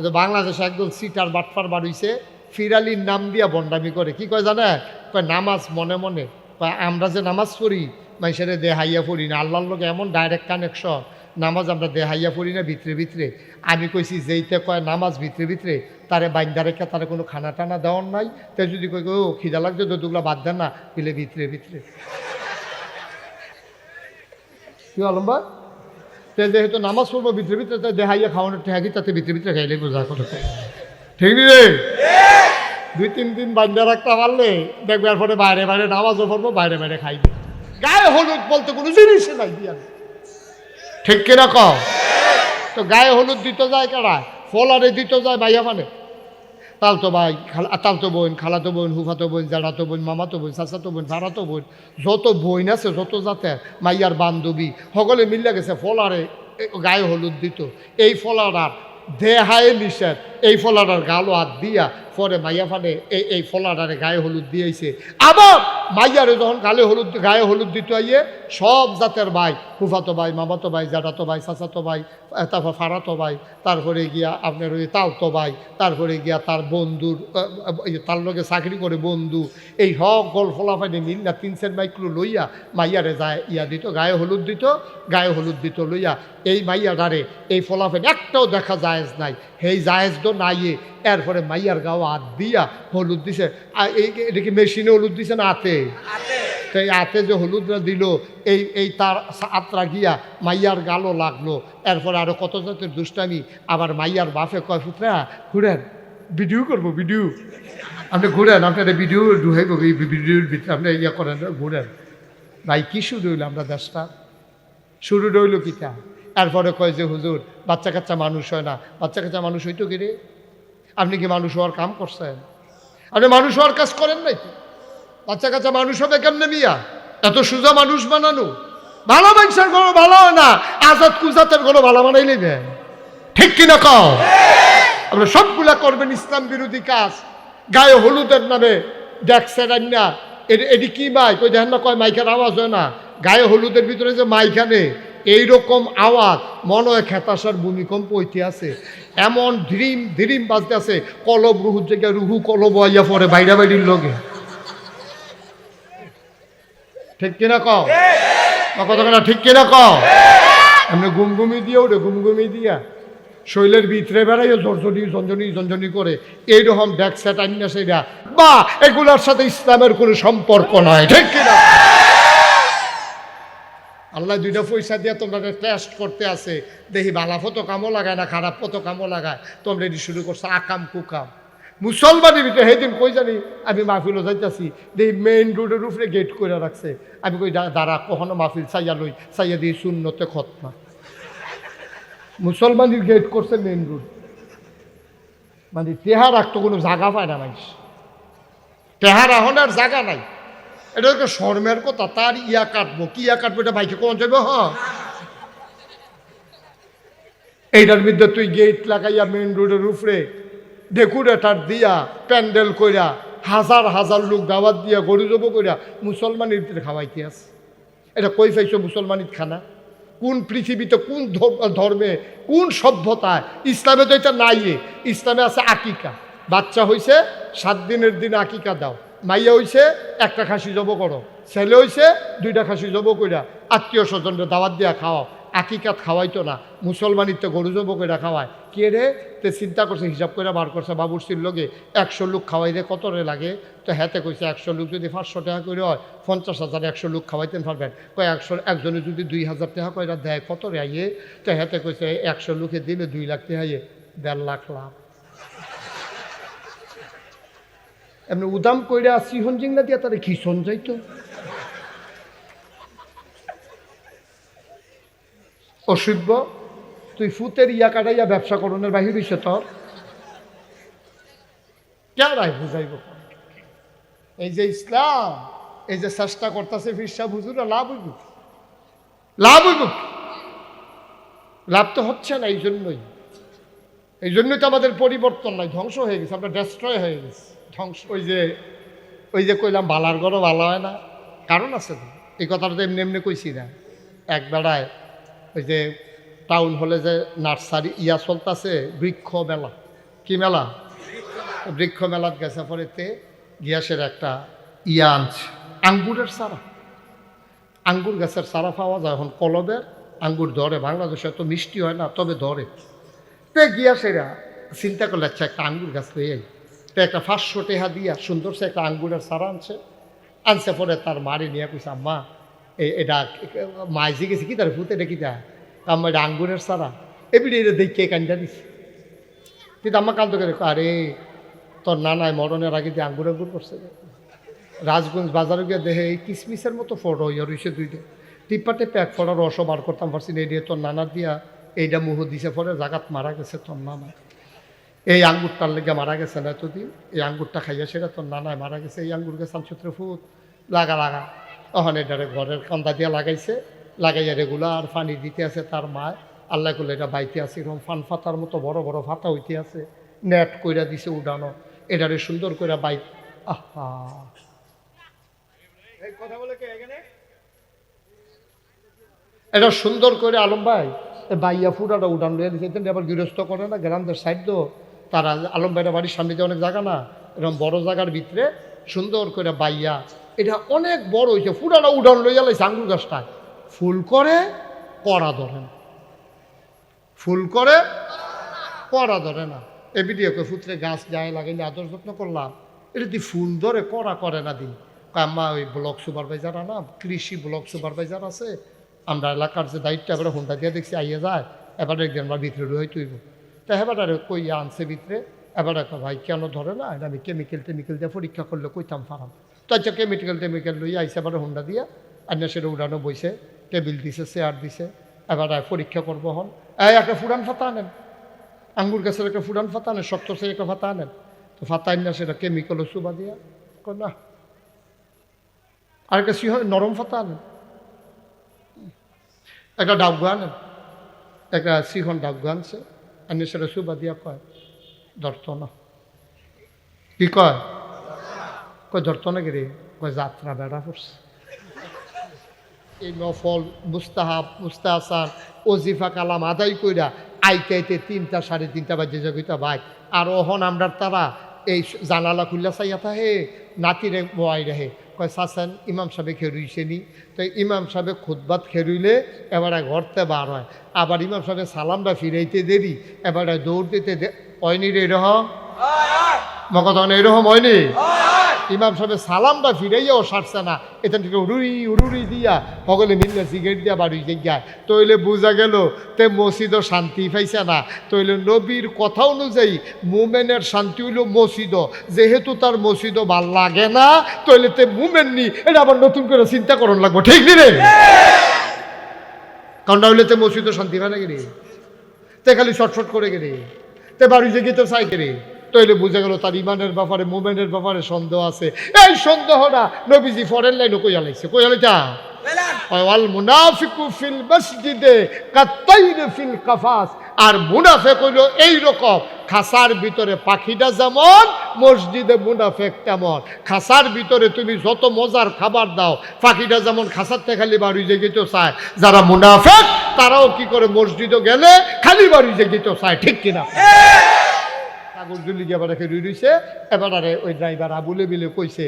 কিন্তু বাংলাদেশে একদম সিটার বাটফার বাড়িছে ফিরালির নাম দিয়া বন্ডামি করে। কি কয় জানে? কয় নামাজ মনে মনে, কয় আমরা যে নামাজ পড়ি মানুষের দেহাইয়া পড়ি না, আল্লাহর লোক এমন ডাইরেক্ট কানেকশন, নামাজ আমরা দেহাইয়া পড়ি না ভিতরে ভিতরে। আমি কইছি যেইতে কয় নামাজ ভিতরে ভিতরে, তারে বাইন্দা রেখে তারে কোনো খানা টানা দেওয়ার নাই। তাই যদি কই ও খিদা লাগছে তো দুগুলা বাদ দেন না, দিলে ভিতরে ভিতরে। কি আলম ভাই? তো যেহেতু নামাজ পড়বো ভিতরে ভিতরে, তাই দেহাইয়া খাওয়ানোর ঠেকি তাতে ভিতরে ভিতরে খাইলে বোঝা কথা। ঠিক নি রে? 2-3 দিন বান্ধা রাখতে পারলে দেখবে এরপরে বাইরে বাইরে নামাজও পড়বো, বাইরে বাইরে খাইবে। গায়ে হলুদ বলতে কোনো জিনিসই নাই দিয়া, ঠিক কিনা কও? তো গায়ে হলুদ দিতে যায় কারা? ফলারে দিতে যায় ভাইয়া মানে তালতো ভাই, তালতো বোন, খালাতো বোন, হুফাতো বোন, জাড়াতো বোন, মামাতো বোন, চাচাতো বোন, ভাড়াতো বোন, যত বোন আছে যত জাতে মাইয়ার বান্ধবী সকলে মিলে গেছে ফলারে গায়ে হলুদ দিত। এই ফলারার দেহায় নিষেধ, এই ফলারার গালো হাত দিয়া পরে মাইয়া ফানে এই ফলারারে গায়ে হলুদ দিয়েছে। আবার মাইয়ারে যখন গায়ে হলুদ দিতে আইয়ে সব জাতের ভাই, ফুফাতো ভাই, মামাতো ভাই, জাডাতো ভাই, চাচাতো ভাই, তারপর ফাড়াতো ভাই, তারপরে গিয়া আপনার ওই তালতো ভাই, তারপরে গিয়া তার বন্ধুর তার লগে চাকরি করে বন্ধু, এই সকল ফলাফাইনে মিল না 3-4 মাইক্রো লইয়া মাইয়ারে যায় ইয়া দিত, গায়ে হলুদ দিত, গায়ে হলুদ দিত লইয়া এই মাইয়াডারে এই ফলাফাইন একটাও দেখা জায়েজ নাই, সেই জায়েজ তো নাইয়ে। এরপরে মাইয়ার গাও হাত দিয়া হলুদ দিছে। এটা কি মেশিনে হলুদ দিছে না হাতে? তো এই হাতে যে হলুদটা দিল, এই তার আত্রা গিয়া মাইয়ার গালও লাগলো। এরপরে আরো কত জাতের দুষ্টামি। আবার মাইয়ার বাপে কয় পুত্রা ঘুরেন, ভিডিও করবো ভিডিও, আপনি ঘুরেন, আপনার ভিডিও ঢুকাইব, ভিডিওর ভিতরে আপনি ইয়ে করেন, ঘুরেন। ভাই কি শুরু হইল আমরা দেশটা? শুরু রইল কিটা? এরপরে কয় যে হুজুর বাচ্চা কাচ্চা মানুষ হয় না। বাচ্চা কাচ্চা মানুষ হইতো কি রে? আপনি কি মানুষ হওয়ার কাম করছেন? আপনি মানুষ হওয়ার কাজ করেন নাই তো। বাচ্চা কাচ্চা মানুষ হবে কেমনে মিয়া? এত সোজা মানুষ বানানো? ভালো মানুষের কোনো ভালো হয় না, আজাদ কুজাতের কোনো ভালো বানাই নেবেন, ঠিক কিনা কও? আপনি সবগুলা করবেন ইসলাম বিরোধী কাজ। গায়ে হলুদের নামে দেখছেন না এটি কি মাইক? ওই দেখেন না কয় মাইকের আওয়াজ হয় না? গায়ে হলুদের ভিতরে যে মাইখানে এইরকম আওয়াজ, মনে হয় খেতাসার ভূমিকম্প হইতে আছে, এমন ধিরিম ধিরিম বাজতে আছে, কলব রুহুর জায়গায় রুহু কলব আইয়া পরে বাইরা বাইরির লগে, ঠিক কিনা কও? কতক্ষণ ঠিক কিনা কও? এমনি গুমগুমি দিয়ে ওরে গুমগুমি দিয়া শৈলের ভিতরে বেড়াইও জর্জনি জঞ্জনি জঞ্জনি করে এইরকম ডেক সেট আইনা সেইটা বা এগুলোর সাথে ইসলামের কোনো সম্পর্ক নয়, ঠিক কিনা? আল্লাহ 2টা পয়সা দিয়ে তোমরা টেস্ট করতে আছে, দেখি বালা ফটো কামও লাগায় না খারাপ ফটো কামও লাগায়, তোমরা এটি শুরু করছো আকাম কুকাম। মুসলমানের ভিতরে সেদিন কই জানি আমি মাহফিলও যাইতেছি, দেখি মেইন রোডের উপরে গেট করে রাখছে। আমি কই দাঁড়া কখনো মাহফিল চাইয়া লই, চাইয়া দিয়ে শূন্যতে খতমা। মুসলমানের গেট করছে মেইন রোড, মানে টেহা রাখতো কোনো জায়গা পায় না মানুষ, টেহা রাহনের জায়গা নাই। এটা হচ্ছে শর্মের কথা, তার ইয়া কাটবো, কি ইয়া কাটবো এটা বাইকে কোন যাবে? হ্যাঁ, এইটার মধ্যে তুই গেট লাগাইয়া মেইন রোডের উপরে ডেকোরেটার দিয়া প্যান্ডেল কইরা হাজার হাজার লোক দাওয়াত দিয়া গরু জব কইরা মুসলমানের ভিতরে খাওয়াইতে আছে। এটা কই পাইছো মুসলমানির খানা? কোন পৃথিবীতে, কোন ধর্মে, কোন সভ্যতায়? ইসলামে তো এটা নাই। ইসলামে আছে আকিকা, বাচ্চা হইছে 7 দিনের দিন আকিকা দাও, মাইয়া হইছে 1টা খাসি জব করো, ছেলে হইছে 2টা খাসি জব কইরা আত্মীয় স্বজনরা দাওয়াত দিয়া খাওয়াও। আকিকাত খাওয়াইতো না, মুসলমানির তো গরু জব কইরা খাওয়ায়। কে রে? তে চিন্তা করছে, হিসাব করে বার করছে বাবুর্চির লগে 100 লোক খাওয়াইলে কত রে লাগে? তো হাতে কইছে 100 লোক যদি 500 টাকা করে হয় 50,000, 100 লোক খাওয়াইতেন পারবেন। কয় 100 একজনে যদি 2,000 টাকা কইরা দেয় কত রে আইয়ে? তো হাতে কইছে 100 লোকে দিলে 2 লাখ টাকা আইয়ে, 1.5 লাখ লাভ। এমনি উদাম কইরা সিহন জিংলা দিয়া তারে খিসন যাইতো। অসভ্য, তুই ফুতের ইয়া কাটাইয়া ব্যবসা করণের বাহির হইছে তোর কেরাই বুঝাইব? এই যে ইসলাম, এই যে চেষ্টা করতেছে ফিরসা হুজুরা, লাভ হইব? লাভ হইব? লাভ তো হচ্ছে না। এই জন্যই তো আমাদের পরিবর্তন নাই, ধ্বংস হয়ে গেছে, আমরা ডেস্ট্রয় হয়ে গেছে, ধ্বংস। ওই যে কইলাম বালার ঘরও ভালো হয় না, কারণ আছে তো। এই কথাটা তো এমনি এমনি কইছি না। এক বেড়ায় ওই যে টাউন হলে যে নার্সারি ইয়া চলতেছে, বৃক্ষ মেলা, কি মেলা? বৃক্ষ মেলাত গেছে পরেতে গ্যাসের একটা আনছে আঙ্গুরের সারা। আঙ্গুর গাছের সারা পাওয়া যায় এখন কলবের আঙ্গুর ধরে, বাংলাদেশে এত মিষ্টি হয় না তবে ধরে। তে গিয়াসেরা চিন্তা করলে আচ্ছা একটা আঙ্গুর গাছ লই আই। তো একটা 500 টাকা দিয়া সুন্দর সে একটা আঙ্গুরের সারা আনছে পরে তার মারে নিয়ে কইছে আম্মা এটা মাইজি গেছে কি তার ফুতে এটা কিটা? আম্মা এটা আঙ্গুরের সারা। এবিডি এটা দেখে কান্দা দিছে। কিন্তু আম্মা কান্দ করে আরে তোর নানায় মরণের আগে দিয়ে আঙ্গুর করছে। রাজগঞ্জ বাজারে গিয়ে দেখে এই কিসমিসের মতো ফটো ইয়ে রয়েছে দুইটা টিপ্পাটে প্যাক ফটো রসও বার করতাম পারছি না। এই তোর নানার দিয়া এইটা মুহ দিছে পরে জাগাত মারা গেছে তোর নানা। এই আঙ্গুরটার লেগে মারা গেছে না এতদিন। এই আঙ্গুরটা খাইয়া সেটা তোর নানায় মারা গেছে। এই আঙ্গুর গাছ আনছত্রে ফুট লাগা ওখানে এটারে ঘরের কান্দা দিয়া লাগাইছে। লাগাইয়া রেগুলার পানি দিতে আছে তার মায়। আল্লাহ করলে এটা বাইতে আছে এরকম ফান ফাতার মতো বড় বড় ফাতা হইতে আছে। নেট কইরা দিছে উডানো। এটারে সুন্দর করে বাইক আহা এটা সুন্দর করে আলম ভাই বাইয়া ফুটাটা উঠান লইয়া দিচ্ছে। আবার গৃহস্থ করে না গ্রামদের সাইড তো তারা আলম ভাইরা বাড়ির সামনে যে অনেক জায়গা না এরকম বড় জায়গার ভিতরে সুন্দর করে বাইয়া এটা অনেক বড় হয়েছে। ফুটাটা উঠান লইয়া লাইছে আঙ্গুর গাছটায় ফুল করে কড়া ধরে না। ফুল করে কড়া ধরে না। এ ভিডিওকে ফুটরে গাছ যায় লাগাইলে আদর যত্ন করলাম এটা দিয়ে ফুল ধরে কড়া করে না দিই। আম্মা ওই ব্লক সুপারভাইজার না কৃষি ব্লক সুপারভাইজার আছে আমরা এলাকার যে দায়িত্ব এবারে হুন্ডা দিয়ে দেখছি আইয়ে যায় এবারে একদিন আমরা ভিতরে রয়ে তুইব। তা এবারে কই আনছে ভিতরে এবারে ভাই কেন ধরে না এটা আমি কেমিক্যাল দিয়ে পরীক্ষা করলে কইতাম পারাম। তো আচ্ছা কেমিক্যাল লইয়া আইসে এবারে হুন্ডা দিয়া আন্য সেটা উড়ানো বইছে টেবিল দিছে চেয়ার দিছে এবারে পরীক্ষা করবো হন। একটা ফুরান ফাতা আনেন আঙ্গুর গাছের একটা ফুরান ফাতা আনেন শক্ত সে একটা ফাতা আনেন। তো ফাতা আনিয়া সেটা কেমিক্যালও চুবা দিয়া না আর একটা নরম ফাতা আনেন একটা ডাবগা আনেন একটা সিহন ডাবগা আনছে আনিয়ে সেটা চুবা দিয়া কয় ধরত না। কি কয় ধরত না গেরে কয় যাত্রা বেড়া পড়ছে। এই নফল মুস্তাহাসান ওজিফা কালাম আদায় কইরা আইতে 3টা 3:30 বাজে জগিতা ভাই আর ওহন আমরা তারা এই জানালা খুললা চাইয়া হে নাতিরে বয়াই রাহে কয় চাচান ইমাম সাহেব খেরুইছে নি। তো ইমাম সাহেব খুতবাত খেরুইলে এবারে ঘরতে বার হয় আবার ইমাম সাহেব সালামটা ফিরাইতে দেরি এবারে দৌড় দিতে হয়নি রে এরকম মকতন এরকম হয়নি। ইমাম সাহেব সালামটা ফিরাইয়াও সারছে না এখান থেকে উড়ুরি দিয়া সকলে মিললে সিগারেট দিয়া বাড়ি জায়গায় তইলে বোঝা গেল তে মসজিদও শান্তি পাইছে না। তইলে নবীর কথা অনুযায়ী মুমেনের শান্তি হইল মসজিদ যেহেতু তার মসজিদও ভাল লাগে না তইলে তে মুমেন নি এটা আবার নতুন করে চিন্তা করন লাগবো ঠিক নি রে। কারণ হইলে তে মসজিদও শান্তি পায় না গেলে তে খালি শর্ট করে গেলে তে বাড়ি জায়গায় তো চাই গেলে তইলে বুঝা গেল তার ইমানের ব্যাপারে মোমেনের ব্যাপারে সন্দেহ আছে। এই সন্দেহটা নবীজি ফরেন লাইনে কইয়া লাইছে ওয়াল মুনাফিকু ফিল মসজিদে কাত্তাইর ফিল কাফাস। আর মুনাফিক হইল এই রকম খাসার ভিতরে পাখিটা যেমন মসজিদে মুনাফিক তেমন। খাসার ভিতরে তুমি যত মজার খাবার দাও পাখিটা যেমন খাসার থেকে খালি বাড়ি যেতে চায় যারা মুনাফিক তারাও কি করে মসজিদে গেলে খালি বাড়ি যেতে চায় ঠিক কিনা। জাগরজুলিগা এবার খেয়ে রইছে এবারে ওই ড্রাইভার আবুলে বিলে কইছে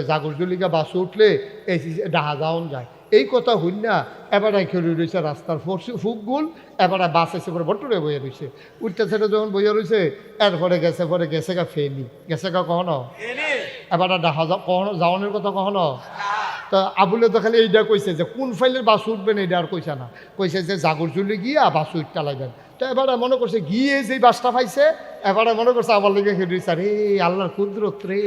জাগরজুলিগা বাসে উঠলে এই ডাহা যাওন যায় এই কথা হইল না। এবারে খেয়ে রয়েছে রাস্তার ফুকগুল এবারে বাস এসে পরে বট্টুরে বইয়া রয়েছে উঠতে ছেড়ে যখন বইয়া রয়েছে এরপরে গেছে গা ফেনি গেছে গা কখনো এবারে ডাহা কখনো যাওয়ানোর কথা কখনো। তো আবুলে তো খালি এইটা কইছে যে কোন ফাইলের বাস উঠবেন এইটা আর কইছে না কইছে যে জাগরজুলি গিয়া বাস উঠতে লাগবেন। তো এবারে মনে করছে গিয়ে যেই বাসটা পাইছে এবারে মনে করছে আমার লেগে খেয়ে দিচ্ছে আরে আল্লাহর কুদরত রে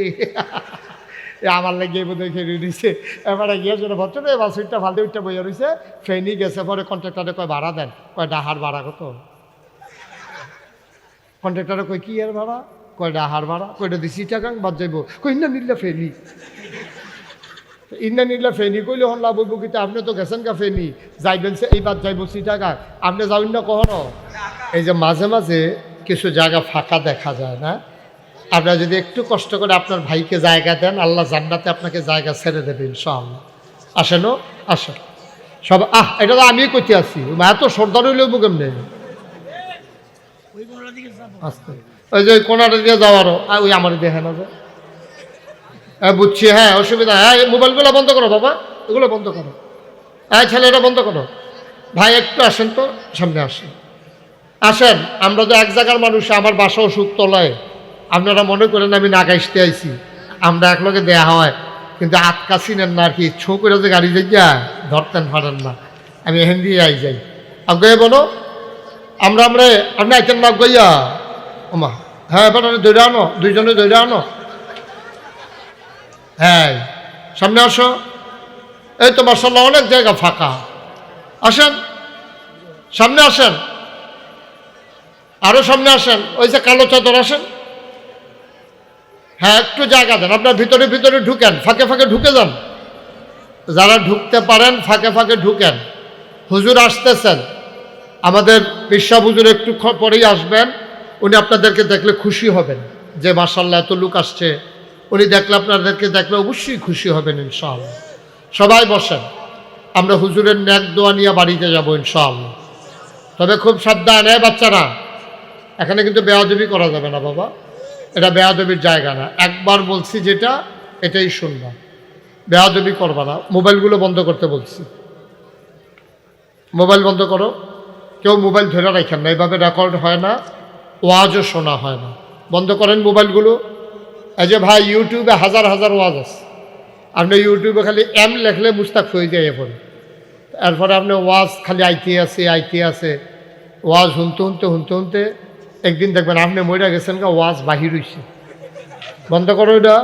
আমার লেগে বোধহয় খেয়ে দিচ্ছে। এবারে গিয়ে যেন ভদ্র রে বাস উঠটা ফালতে উঠটা বইয়া রয়েছে ফ্রেন্ডই গেছে পরে কন্ট্রাক্টারে কয় ভাড়া দেন কয় ডাহার ভাড়া কত। কন্ট্রাক্টারে কয় কি আর ভাড়া কয় ডাহার ভাড়া কয়টা দিছি টাকা বাদ যাইব কই না নিলে ফেনি ইন্না নিলে ফেনি কইলে হন লাভ হইব কিন্তু আপনি তো গেছেন গা ফেনি যাইবেন এইবার যাইব টাকা আপনি যাবেন না কখনো। এই যে মাঝে মাঝে কিছু জায়গা ফাঁকা দেখা যায় না আপনারা যদি একটু কষ্ট করে আপনার ভাইকে জায়গা দেন আল্লাহ জান্নাতে আপনাকে জায়গা ছেড়ে দেবে ইনশাআল্লাহ। আসেন আসেন সব এটা তো আমি কইতে আসি এত সর্দার হইলেও কেমনে আস্তে ওই যে কোনাটা দিয়ে যাওয়ারও ওই আমার দেখে না যে হ্যাঁ বুঝছি, হ্যাঁ অসুবিধা, হ্যাঁ এই মোবাইলগুলো বন্ধ করো বাবা, এগুলো বন্ধ করো, হ্যাঁ ছেলেটা বন্ধ করো। ভাই একটু আসেন তো, সামনে আসেন, আসেন। আমরা তো এক জায়গার মানুষ, আমার বাসা ওষুধ তলায়, আপনারা মনে করেন আমি নাগাইতে আইছি, আমরা একলগে দেয়া হয়, কিন্তু আটকা চিনেন না আর কি, ছো করে যে গাড়ি যাইয়া ধরতেন পারেন না, আমি এখান দিয়ে আই যাই। আগে বলো আমরা আপনি আইতেন না গইয়া ওমা, হ্যাঁ এবার দৌড়ে আনো, দুইজনে দৌড়ে আনো, হ্যাঁ সামনে আসো। এই তো মার্শাল্লাহ অনেক জায়গা ফাঁকা, আসেন সামনে আসেন, আরো সামনে আসেন, ওই যে কালো চাদর আসেন, হ্যাঁ একটু জায়গা দেন, আপনার ভিতরে ভিতরে ঢুকেন, ফাঁকে ফাঁকে ঢুকে যান, যারা ঢুকতে পারেন ফাঁকে ফাঁকে ঢুকেন। হুজুর আসতেছেন, আমাদের বিশ্বাস হুজুর একটু পরেই আসবেন, উনি আপনাদেরকে দেখলে খুশি হবেন যে মাশাআল্লাহ এত লোক আসছে, উনি দেখলে আপনাদেরকে দেখলে অবশ্যই খুশি হবেন ইনশাআল্লাহ। সবাই বসেন, আমরা হুজুরের নেক দোয়া নিয়ে বাড়িতে যাবো ইনশাআল্লাহ। তবে খুব সাবধান, বাচ্চারা এখানে কিন্তু বেয়াদবি করা যাবে না বাবা, এটা বেয়াদবির জায়গা না, একবার বলছি যেটা এটাই শুনবা, বেয়াদবি করবা না। মোবাইলগুলো বন্ধ করতে বলছি, মোবাইল বন্ধ করো, কেউ মোবাইল ধরে রাখেন না, এইভাবে রেকর্ড হয় না, ওয়াজও শোনা হয় না, বন্ধ করেন মোবাইলগুলো। এই যে ভাই ইউটিউবে হাজার হাজার ওয়াজ আছে, আপনি ইউটিউবে খালি এম লেখলে মুস্তাক হয়ে যায় এরপরে, এরপরে আপনি ওয়াজ খালি আইতে আছে, ওয়াজ শুনতে একদিন দেখবেন আপনি মরে গেছেন গা, ওয়াজ বাহির হইছে। বন্ধ করো এটা,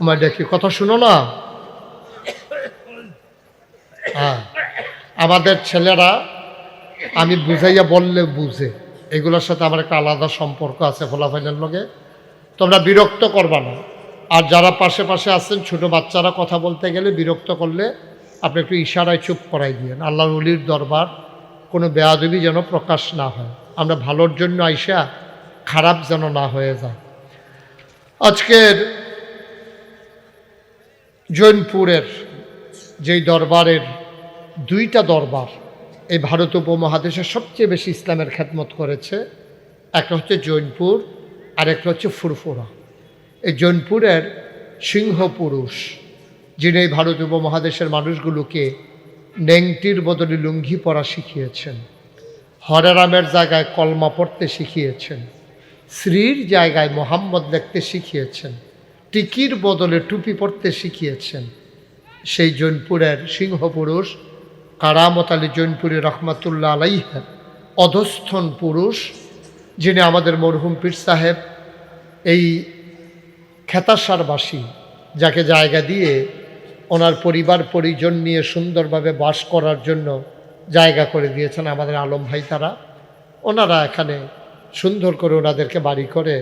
আমার দেখি কথা শুনো না। হ্যাঁ আমাদের ছেলেরা আমি বুঝাইয়া বললে বুঝে, এগুলোর সাথে আমার একটা আলাদা সম্পর্ক আছে ফলাফলের লগে, তোমরা বিরক্ত করবা না। আর যারা পাশে পাশে আছেন ছোট বাচ্চারা কথা বলতে গেলে বিরক্ত করলে আপনি একটু ইশারায় চুপ করাই দিয়েন, আল্লাহর ওলির দরবার কোনো বেয়াদবি যেন প্রকাশ না হয়, আমরা ভালোর জন্য আইসা খারাপ যেন না হয়ে যায়। আজকের জৈনপুরের যেই দরবারের দুইটা দরবার এই ভারত উপমহাদেশে সবচেয়ে বেশি ইসলামের খেদমত করেছে, একটা হচ্ছে জৈনপুর আর একটা হচ্ছে ফুরফুরা। এই জৈনপুরের সিংহ পুরুষ যিনি এই ভারত উপমহাদেশের মানুষগুলোকে নেংটির বদলে লুঙ্গি পরা শিখিয়েছেন, হরে রামের জায়গায় কলমা পড়তে শিখিয়েছেন, শ্রীর জায়গায় মোহাম্মদ লিখতে শিখিয়েছেন, টিকির বদলে টুপি পড়তে শিখিয়েছেন, সেই জৈনপুরের সিংহ পুরুষ কারামত আলী জৈনপুরী রহমাতুল্লাহ আলাইহ অধস্থন পুরুষ, যিনি আমাদের মরহুম পীর সাহেব এই খেতাসারবাসী যাকে জায়গা দিয়ে ওনার পরিবার পরিজন নিয়ে সুন্দরভাবে বাস করার জন্য জায়গা করে দিয়েছেন আমাদের আলম ভাই, তারা ওনারা এখানে সুন্দর করে ওনাদেরকে বাড়ি করে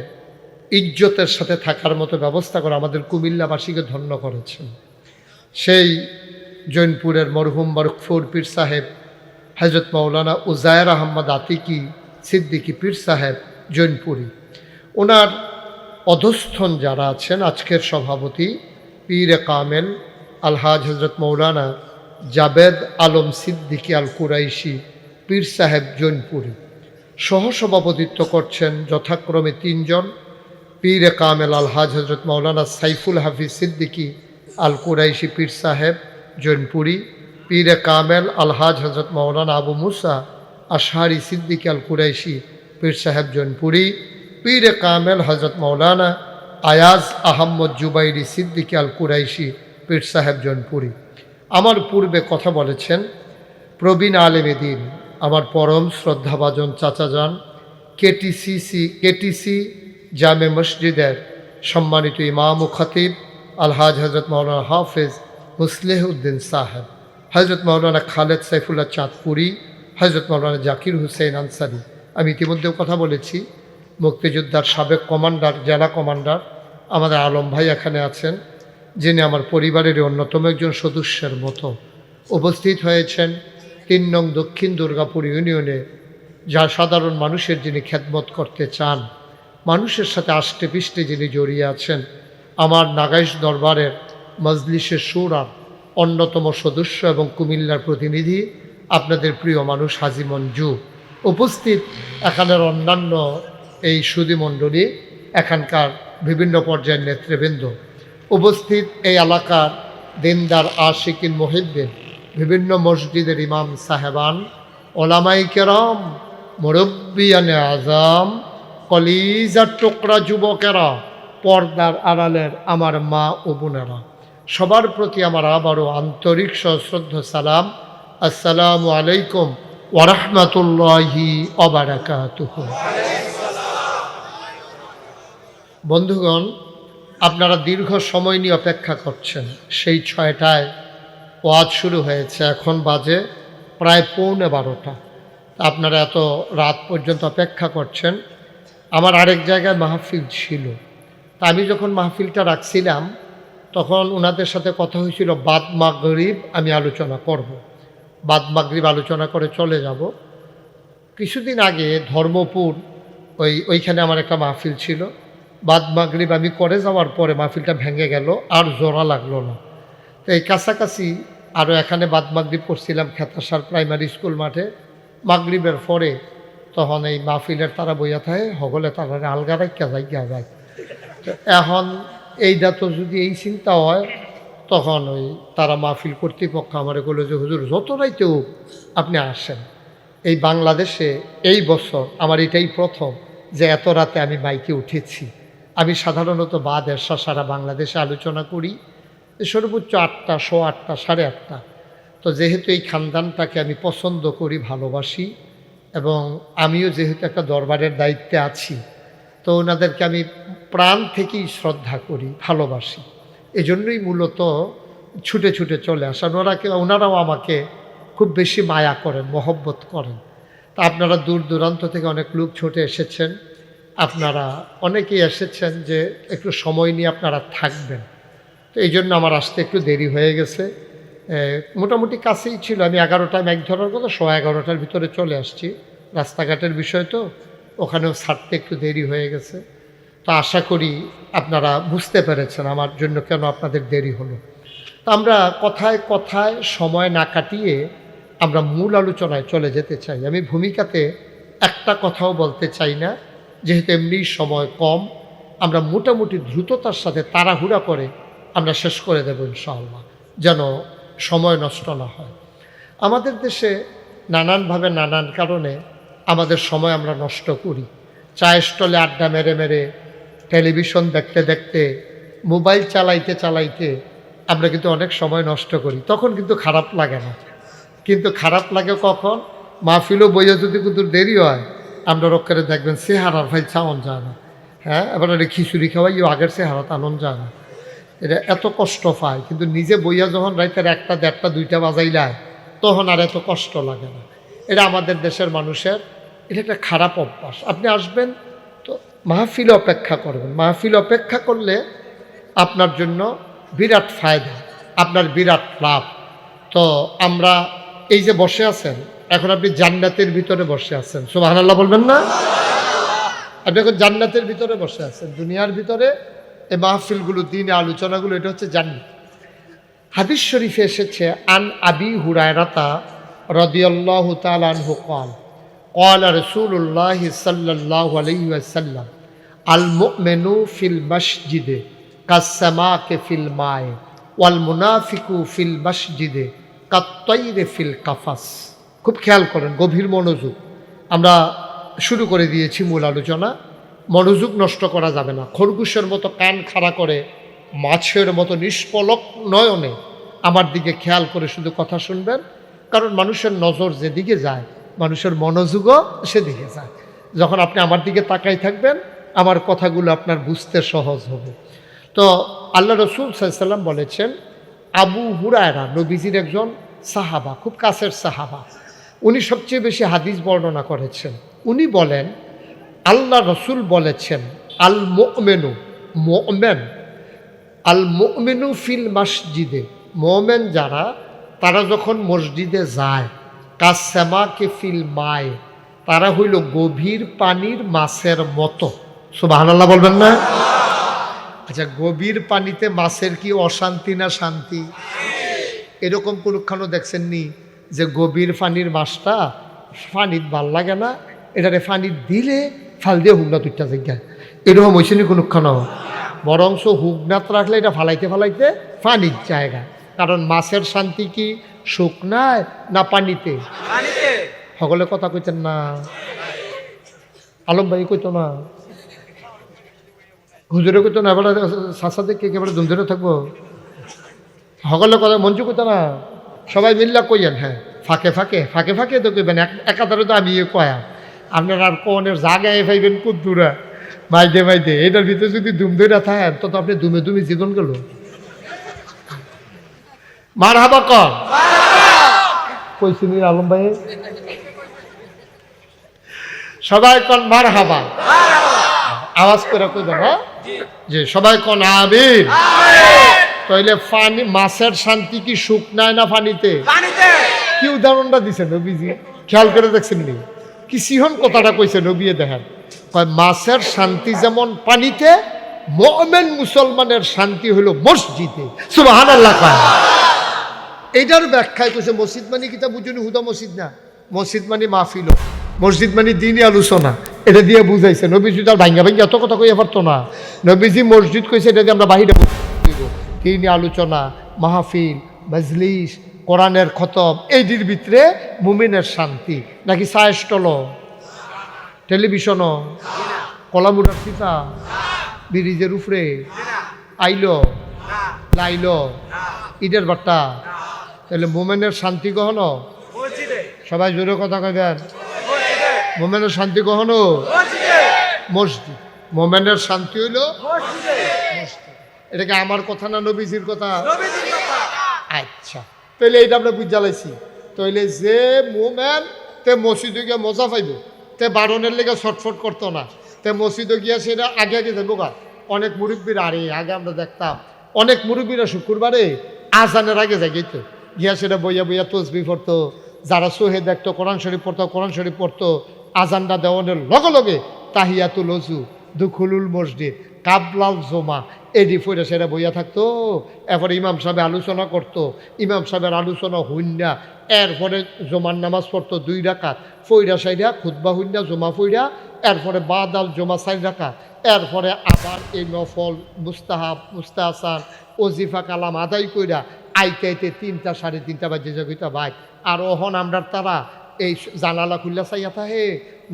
ইজ্জতের সাথে থাকার মতো ব্যবস্থা করে আমাদের কুমিল্লাবাসীকে ধন্য করেছেন। সেই জৈনপুরের মরহুম বরকফুর পীর সাহেব হজরত মৌলানা উজায়ের আহমদ আতিকি সিদ্দিকী পীর সাহেব জৈনপুরী, ওনার অধস্থন যারা আছেন আজকের সভাপতি পীর কামেল আলহাজ হজরত মৌলানা জাবেদ আলম সিদ্দিকী আল কুরাইশি পীর সাহেব জৈনপুরী, সহসভাপতিত্ব করছেন যথাক্রমে তিনজন, পীর কামেল আলহাজ হজরত মৌলানা সাইফুল হাফিজ সিদ্দিকী আল কুরাইশি পীর সাহেব জৈনপুরী, পীর কামেল আলহাজ হজরত মৌলানা আবু মুসা আশহারি সিদ্দিকী আল কুরাইশি পীর সাহেব জৈনপুরী, পীর কামেল হজরত মৌলানা আয়াজ আহম্মদ জুবাইরি সিদ্দিকী আল কুরাইশি পীর সাহেব জৈনপুরী। আমার পূর্বে কথা বলেছেন প্রবীণ আলেমে দ্বীন, আমার পরম শ্রদ্ধাভাজন চাচাজান কেটিসি জামে মসজিদের সম্মানিত ইমাম ও খতিব আলহাজ হজরত মৌলানা হাফেজ মুসলেহ উদ্দিন সাহেব, হজরত মৌলানা খালেদ সাইফুল্লাহ চাঁদপুরি, হজরত মৌলানা জাকির হুসেন আনসারি। আমি ইতিমধ্যেও কথা বলেছি, মুক্তিযোদ্ধার সাবেক কমান্ডার, জেলা কমান্ডার আমাদের আলম ভাই এখানে আছেন, যিনি আমার পরিবারের অন্যতম একজন সদস্যের মতো উপস্থিত হয়েছেন ৩ নং দক্ষিণ দুর্গাপুর ইউনিয়নে, যা সাধারণ মানুষের যিনি খেদমত করতে চান, মানুষের সাথে আষ্টে পৃষ্ঠে যিনি জড়িয়ে আছেন, আমার নাগাইশ দরবারের মজলিসের শুরার অন্যতম সদস্য এবং কুমিল্লার প্রতিনিধি আপনাদের প্রিয় মানুষ হাজি মঞ্জু উপস্থিত, এখানের অন্যান্য এই সুধী মণ্ডলী, এখানকার বিভিন্ন পর্যায়ের নেতৃবৃন্দ, উপস্থিত এই এলাকার দিনদার আশিকিন মুহিব্বিন, বিভিন্ন মসজিদের ইমাম সাহেবান, ওলামাই কেরাম, মুরব্বিয়ানে আজম, কলিজার টুকরা যুবকেরা, পর্দার আড়ালের আমার মা ও বোনেরা, সবার প্রতি আমার আবারও আন্তরিক সশ্রদ্ধ সালাম। আসসালামু আলাইকুম ওয়া রাহমাতুল্লাহি ওয়া বারাকাতুহু। বন্ধুগণ, আপনারা দীর্ঘ সময় নিয়ে অপেক্ষা করছেন। সেই 6টায় ওয়াজ শুরু হয়েছে, এখন বাজে প্রায় 11:15। আপনারা এত রাত পর্যন্ত অপেক্ষা করছেন। আমার আরেক জায়গায় মাহফিল ছিল, তা আমি যখন মাহফিলটা রাখছিলাম তখন ওনাদের সাথে কথা হয়েছিল বাদ মাগরিব আমি আলোচনা করব, বাদ মাগরিব আলোচনা করে চলে যাব। কিছুদিন আগে ধর্মপুর ওইখানে আমার একটা মাহফিল ছিল। বাদ মাগরিব আমি করে যাওয়ার পরে মাহফিলটা ভেঙে গেল, আর জোড়া লাগলো না। তো এই কাছাকাছি আরও এখানে বাদ মাগরিব করছিলাম খেতাসার প্রাইমারি স্কুল মাঠে। মাগরিবের পরে তখন এই মাহফিলের তারা বইয়া থাকে, হগলে তারা আলগা রাখা যায়। তো এখন এইটা তো যদি এই চিন্তা হয়, তখন ওই তারা মাহফিল কর্তৃপক্ষ আমার বললো যে হুজুর যত রাইতে হোক আপনি আসেন। এই বাংলাদেশে এই বছর আমার এটাই প্রথম যে এত রাতে আমি মাইকে উঠেছি। আমি সাধারণত বাদ এরশা সারা বাংলাদেশে আলোচনা করি সর্বোচ্চ 8টা, 8:15, 8:30। তো যেহেতু এই খানদানটাকে আমি পছন্দ করি, ভালোবাসি, এবং আমিও যেহেতু একটা দরবারের দায়িত্বে আছি, তো ওনাদেরকে আমি প্রাণ থেকেই শ্রদ্ধা করি, ভালোবাসি। এজন্যই মূলত ছুটে ছুটে চলে আসেন। ওনারাও আমাকে খুব বেশি মায়া করেন, মহব্বত করেন। তা আপনারা দূর দূরান্ত থেকে অনেক লোক ছুটে এসেছেন। আপনারা অনেকেই এসেছেন যে একটু সময় নিয়ে আপনারা থাকবেন। তো এই জন্য আমার আসতে একটু দেরি হয়ে গেছে। মোটামুটি কাছেই ছিল। আমি 11টায় ম্যাক ধরার কথা, 11:15টার ভিতরে চলে আসছি। রাস্তাঘাটের বিষয় তো, ওখানেও ছাড়তে একটু দেরি হয়ে গেছে। তো আশা করি আপনারা বুঝতে পেরেছেন আমার জন্য কেন আপনাদের দেরি হলো। তো আমরা কথায় কথায় সময় না কাটিয়ে আমরা মূল আলোচনায় চলে যেতে চাই। আমি ভূমিকাতে একটা কথাও বলতে চাই না, যেহেতু এমনি সময় কম। আমরা মোটামুটি দ্রুততার সাথে তাড়াহুড়া করে আমরা শেষ করে দেব ইনশাআল্লাহ, যেন সময় নষ্ট না হয়। আমাদের দেশে নানানভাবে নানান কারণে আমাদের সময় আমরা নষ্ট করি। চায়ের স্টলে আড্ডা মেরে মেরে, টেলিভিশন দেখতে দেখতে, মোবাইল চালাইতে চালাইতে আমরা কিন্তু অনেক সময় নষ্ট করি। তখন কিন্তু খারাপ লাগে না, কিন্তু খারাপ লাগে কখন? মাহফিলও বইয়ে যদি কিন্তু দেরি হয়, আমরা রক্ষারে দেখবেন চেহারার ভাই চাওন যায় না। হ্যাঁ, এবার খিচুড়ি খাওয়াইও আগের চেহারা টানন যায় না। এটা এত কষ্ট পায়। কিন্তু নিজে বইয়া যখন রাইতের 1টা, 1:30, 2টা বাজাইলায়, তখন আর এত কষ্ট লাগে না। এটা আমাদের দেশের মানুষের এটা একটা খারাপ অভ্যাস। আপনি আসবেন তো মাহফিলে অপেক্ষা করবেন। মাহফিল অপেক্ষা করলে আপনার জন্য বিরাট ফায়দা, আপনার বিরাট লাভ। তো আমরা এই যে বসে আছেন, এখন আপনি জান্নাতের ভিতরে বসে আছেন। সুবহানাল্লাহ বলবেন না? আপনি এখন জান্নাতের ভিতরে বসে আছেন। দুনিয়ার ভিতরে এই মাহফিলগুলো, দিনে আলোচনাগুলো, এটা হচ্ছে জান্নাত। হাদিস শরীফে এসেছে, আন আবি হুরায়রাতা রাদিয়াল্লাহু তাআলা আনহু قال قال رسول الله صلى الله عليه وسلم المؤمن في المسجد كالسماك في الماء والمنافق في المسجد كالطير في القفص। খুব খেয়াল করেন, গভীর মনোযোগ। আমরা শুরু করে দিয়েছি মূল আলোচনা। মনোযোগ নষ্ট করা যাবে না। খরগোশের মতো কান খাড়া করে, মাছের মতো নিষ্পলক নয়নে আমার দিকে খেয়াল করে শুধু কথা শুনবেন। কারণ মানুষের নজর যেদিকে যায়, মানুষের মনোযোগও সেদিকে যায়। যখন আপনি আমার দিকে তাকাই থাকবেন, আমার কথাগুলো আপনার বুঝতে সহজ হবে। তো আল্লাহ রসুল সাল্লাল্লাহু আলাইহি ওয়াসাল্লাম বলেছেন, আবু হুরায়রা নবীজির একজন সাহাবা, খুব কাছের সাহাবা, উনি সবচেয়ে বেশি হাদিস বর্ণনা করেছেন। উনি বলেন, আল্লাহ রসুল বলেছেন, আল মুমিনু, মুমিন, আল মুমিনু ফিল মসজিদে, মুমিন যারা, তারা যখন মসজিদে যায়, কাসসামাকে ফিল মায়ে, তারা হইল গভীর পানির মাছের মতো। সুবহানাল্লাহ বলবেন না? আচ্ছা, গভীর পানিতে মাছের কি অশান্তি না শান্তি? এরকম কোনখানো দেখছেন নি যে গভীর পানির মাছটা পানির ভাল লাগে না, এটারে পানি দিলে ফাল দিয়ে হুক না তুইটা জায়গা এরকম হয়েছে নি কোনোক্ষণ বরংশ হুক নাত রাখলে এটা ফালাইতে ফালাইতে পানির জায়গা কারণ মাছের শান্তি কি শুকনায় না পানিতে সকলে কথা কইতেন না আলম ভাই কইতো না হুজুরে কইতো না এবার সাসা দেখে একেবারে ধুমধুরে থাকবো সকলে কথা মঞ্জু কইতো না সবাই মিল্লা কইয়েন হ্যাঁ ফাঁকে ফাঁকে ফাঁকে ফাঁকে তো কইবেন একাধারে তো আমি কয়া আপনারা আর কোনের জায়গায় পাইবেন খুব দূরে মাইদে মাইদে এটার ভিতরে যদি দুম ধরে থাকেন তো আপনি দুমে দুমে জীবন গেল মার হাবা কর কইছি নি আলম ভাই সবাই কন মার হাবা আওয়াজ করে কইবেন হ্যাঁ যে সবাই কন আমিন তাইলে পানি মাছের শান্তি কি শুকনায় না পানিতে কি উদাহরণটা দিছেন নবীজি খেয়াল করে দেখছেন নি কি সিহন কথাটা কইছে নবী দেখেন কয় মাছের শান্তি যেমন পানিতে মুমিন মুসলমানের শান্তি হলো মসজিদে সুবহানাল্লাহ কয় এইটার ব্যাখ্যায় কইছে মসজিদ মানে কিতা বুঝুনি হুদা মসজিদ না মসজিদ মানে মাহফিল মসজিদ মানে দিনই আলোচনা এটা দিয়ে বুঝাইছে নবীজি তার ভাঙ্গা ভাঙ্গা এত কথা কইয়া পারতো না নবীজি মসজিদ কইছে এটা দিয়ে আমরা বাহিরে দিনই আলোচনা মাহফিল মজলিস কোরআনের খতম এইটির ভিতরে মুমিনের শান্তি নাকি চায়ের স্টল টেলিভিশনও কলামুরার সীতা ব্রিজের উপরে আইলো লাইলো ঈদের বার্তা তাহলে মোমেনের শান্তি কখনো সবাই জোরে কথা কইবেন মোমেনের শান্তি কখনো মসজিদ মোমেনের শান্তি হইল এটাকে আমার কথা না নবীজির কথা আচ্ছা তাহলে এইটা আমরা বুঝ জ্বালাইছি তাইলে যে মোমেন তে মসজিদে গিয়ে মজা পাইব তে বারণের লেগে ছটফট করতো না তে মসজিদে গিয়া সেটা আগে আগে যাবো গা অনেক মুরব্বীরা আরে আগে আমরা দেখতাম অনেক মুরব্বীরা শুক্রবারে আজানের আগে যাই গেতো গিয়া সেটা বইয়া বইয়া তসবি পড়তো যারা সোহে দেখতো কোরআন শরীফ পড়তো আজানটা দেওয়ানের লগে লগে তাহিয়াতুল ওযু দুখুলুল মসজিদ কাবলাল জমা এডি ফইরা সেটা বইয়া থাকতো এরপরে ইমাম সাহেব আলোচনা করতো ইমাম সাহেবের আলোচনা হইনা এরপরে জমার নামাজ পড়তো 2 রাকাত ফইরা সাইরা খুতবা হইনা জমা ফইরা এরপরে বাদাল জমা 4 রাকাত এরপরে আবার এই নফল মুস্তাহাব মুস্তাহসান ওজিফা কালাম আদায় কইরা আইতে আইতে 3টা 3:30 বাজে যাইতা ভাই আর ওহন আমরা তারা এই জানালা খুললা চাইয়া থাকে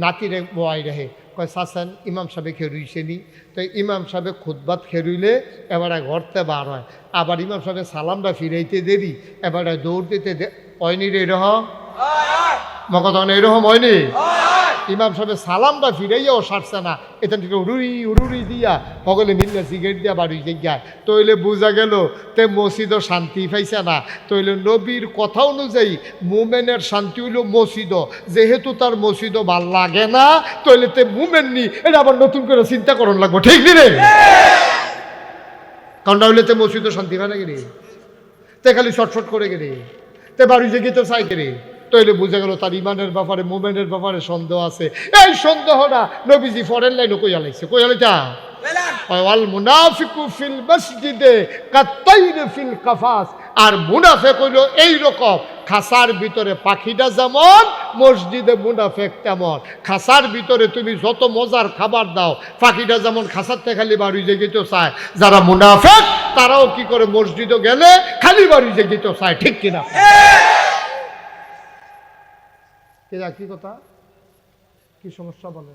নাতিরে বয়াই রাহে কয় চাচান ইমাম সাহেব খেরুইছে নি তো ইমাম সাহেব খুতবাত খেরুইলে এবারে ঘরতে বার হয় আবার ইমাম সাহেব সালামটা ফিরাইতে দেরি এবারে দৌড় দিতে হয়নি রে এরকম মকা তখন এরকম হয়নি ইমাম সাহেব সালামটা ফিরাইয়াও সারছে না এখান থেকে উড়ুরি দিয়া সকলে মিললে সিগারেট দিয়া বাড়ি যায় তইলে বোঝা গেল তে মসজিদও শান্তি পাইছে না তইলে নবীর কথা অনুযায়ী মুমেনের শান্তি হইল মসজিদ যেহেতু তার মসজিদও ভাল লাগে না তইলে তে মুমেন নি এটা আবার নতুন করে চিন্তা করন লাগবো ঠিক নি রে কারণ হইলে তে মসজিদও শান্তি পায় না গেলে তে খালি ছটফট করে গেলে তে বাড়ি যে তো চাই গেলে তইলে বুঝা গেল তার ইমানের ব্যাপারে মোমেনের ব্যাপারে সন্দেহ আছে এই সন্দেহটা নবীজি ফরেন লাইনে কইয়া লাইছে কইয়া লাইতা ওয়াল মুনাফিকু ফিল মসজিদে কাতাইন ফিল কাফাস আর মুনাফিক হইল এই রকম খাসার ভিতরে পাখিটা যেমন মসজিদে মুনাফিক তেমন খাসার ভিতরে তুমি যত মজার খাবার দাও পাখিটা যেমন খাসার থেকে খালি বাড়ি যেতে চায় যারা মুনাফিক তারাও কি করে মসজিদে গেলে খালি বাড়ি যেতে চায় ঠিক কিনা কি কথা কি সমস্যা বলে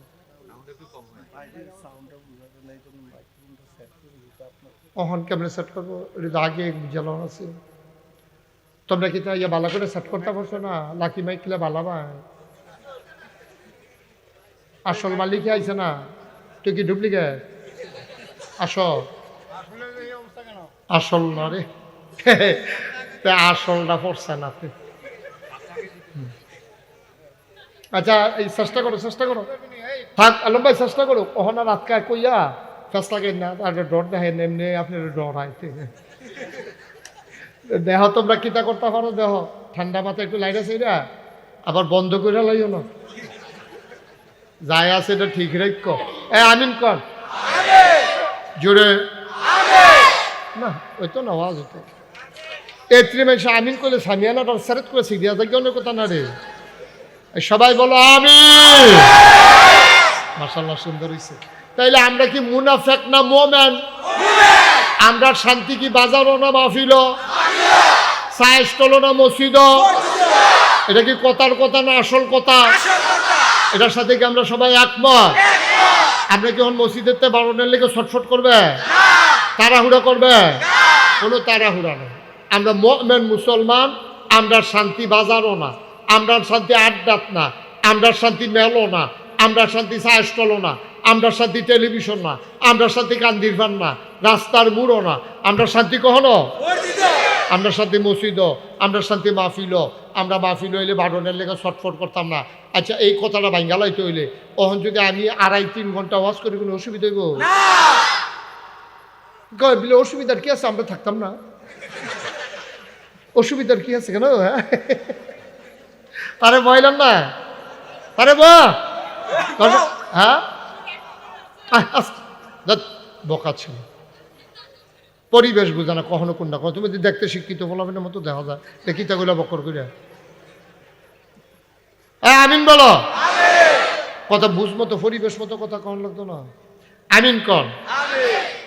অহন কেমনে সেট করবো আগে জ্বালান আছে তোমরা কি ইয়া বালা করে সেট করতে পারছো না লাকি মাইক কিলা বালা ভাই আসল মালিক আইছে না তুই কি ডুপ্লিকেট আসল না রে আসলটা পড়ছে না আচ্ছা এই চেষ্টা করো থাক আলম ভাই চেষ্টা করো ওহনা রাতকা কইয়া ফেসলা গে না আর ডর দেখেন এমনি আপনার ডর আইতে দেহ তোমরা কিতা করতে পারো দেহ ঠান্ডা মাথায় একটু লাইট আছে এটা আবার বন্ধ করে লাইও না যাই আছে এটা ঠিক রাখ আমিন কর জোরে না ওই তো না আওয়াজ হতো এত্রি মাসে আমিন করলে সামিয়ানাটা সেরেট করে সিরিয়া থাকে অনেক কথা না রে সবাই বলো আমিন মাশাআল্লাহ সুন্দর হইছে। তাইলে আমরা কি মুনাফেক না মোমেন? আমরা শান্তি কি বাজারও না মাহফিল, চা স্টল না মসজিদ? এটা কি কথার কথা না আসল কথা? এটার সাথে কি আমরা সবাই একমত? আমরা কি এখন মসজিদের তে বারণের লেগে ছটফট করবে, তাড়াহুড়া করবে? কোনো তাড়াহুড়া নেই। আমরা মুমিন মুসলমান, আমরা শান্তি বাজারও না, আমরা শান্তি আড্ডাত না, আমরা শান্তি মেলো না, আমরা শান্তি চা স্টলও না, আমরা শান্তি টেলিভিশন না, আমরা শান্তি কান্দির ফান না, রাস্তার মুড়ো না, আমরা শান্তি কখনো, আমরা শান্তি মসজিদ, আমরা শান্তি মাহফিল। আমরা মাহফিল হইলে বারণের লেগে ছটফট করতাম না। আচ্ছা এই কথাটা ভাঙ্গালাইতে হইলে ওখান যদি আমি 2.5-3 ঘন্টা ওয়াজ করি কোনো অসুবিধা হইব? বলে অসুবিধার কি আছে, আমরা থাকতাম না? অসুবিধার কি আছে কেন? তারে বইলাম না, তারে হ্যাঁ বোকা ছিল, পরিবেশ বোঝা না কখনো কোনটা। তুমি যদি দেখতে শিক্ষিত বলাবেন মতো দেখা যায় দেখিতাগুলা বকর করিয়া আমিন বলো, কথা বুঝ মতো পরিবেশ মতো কথা কখন লাগতো না? আমিন কন।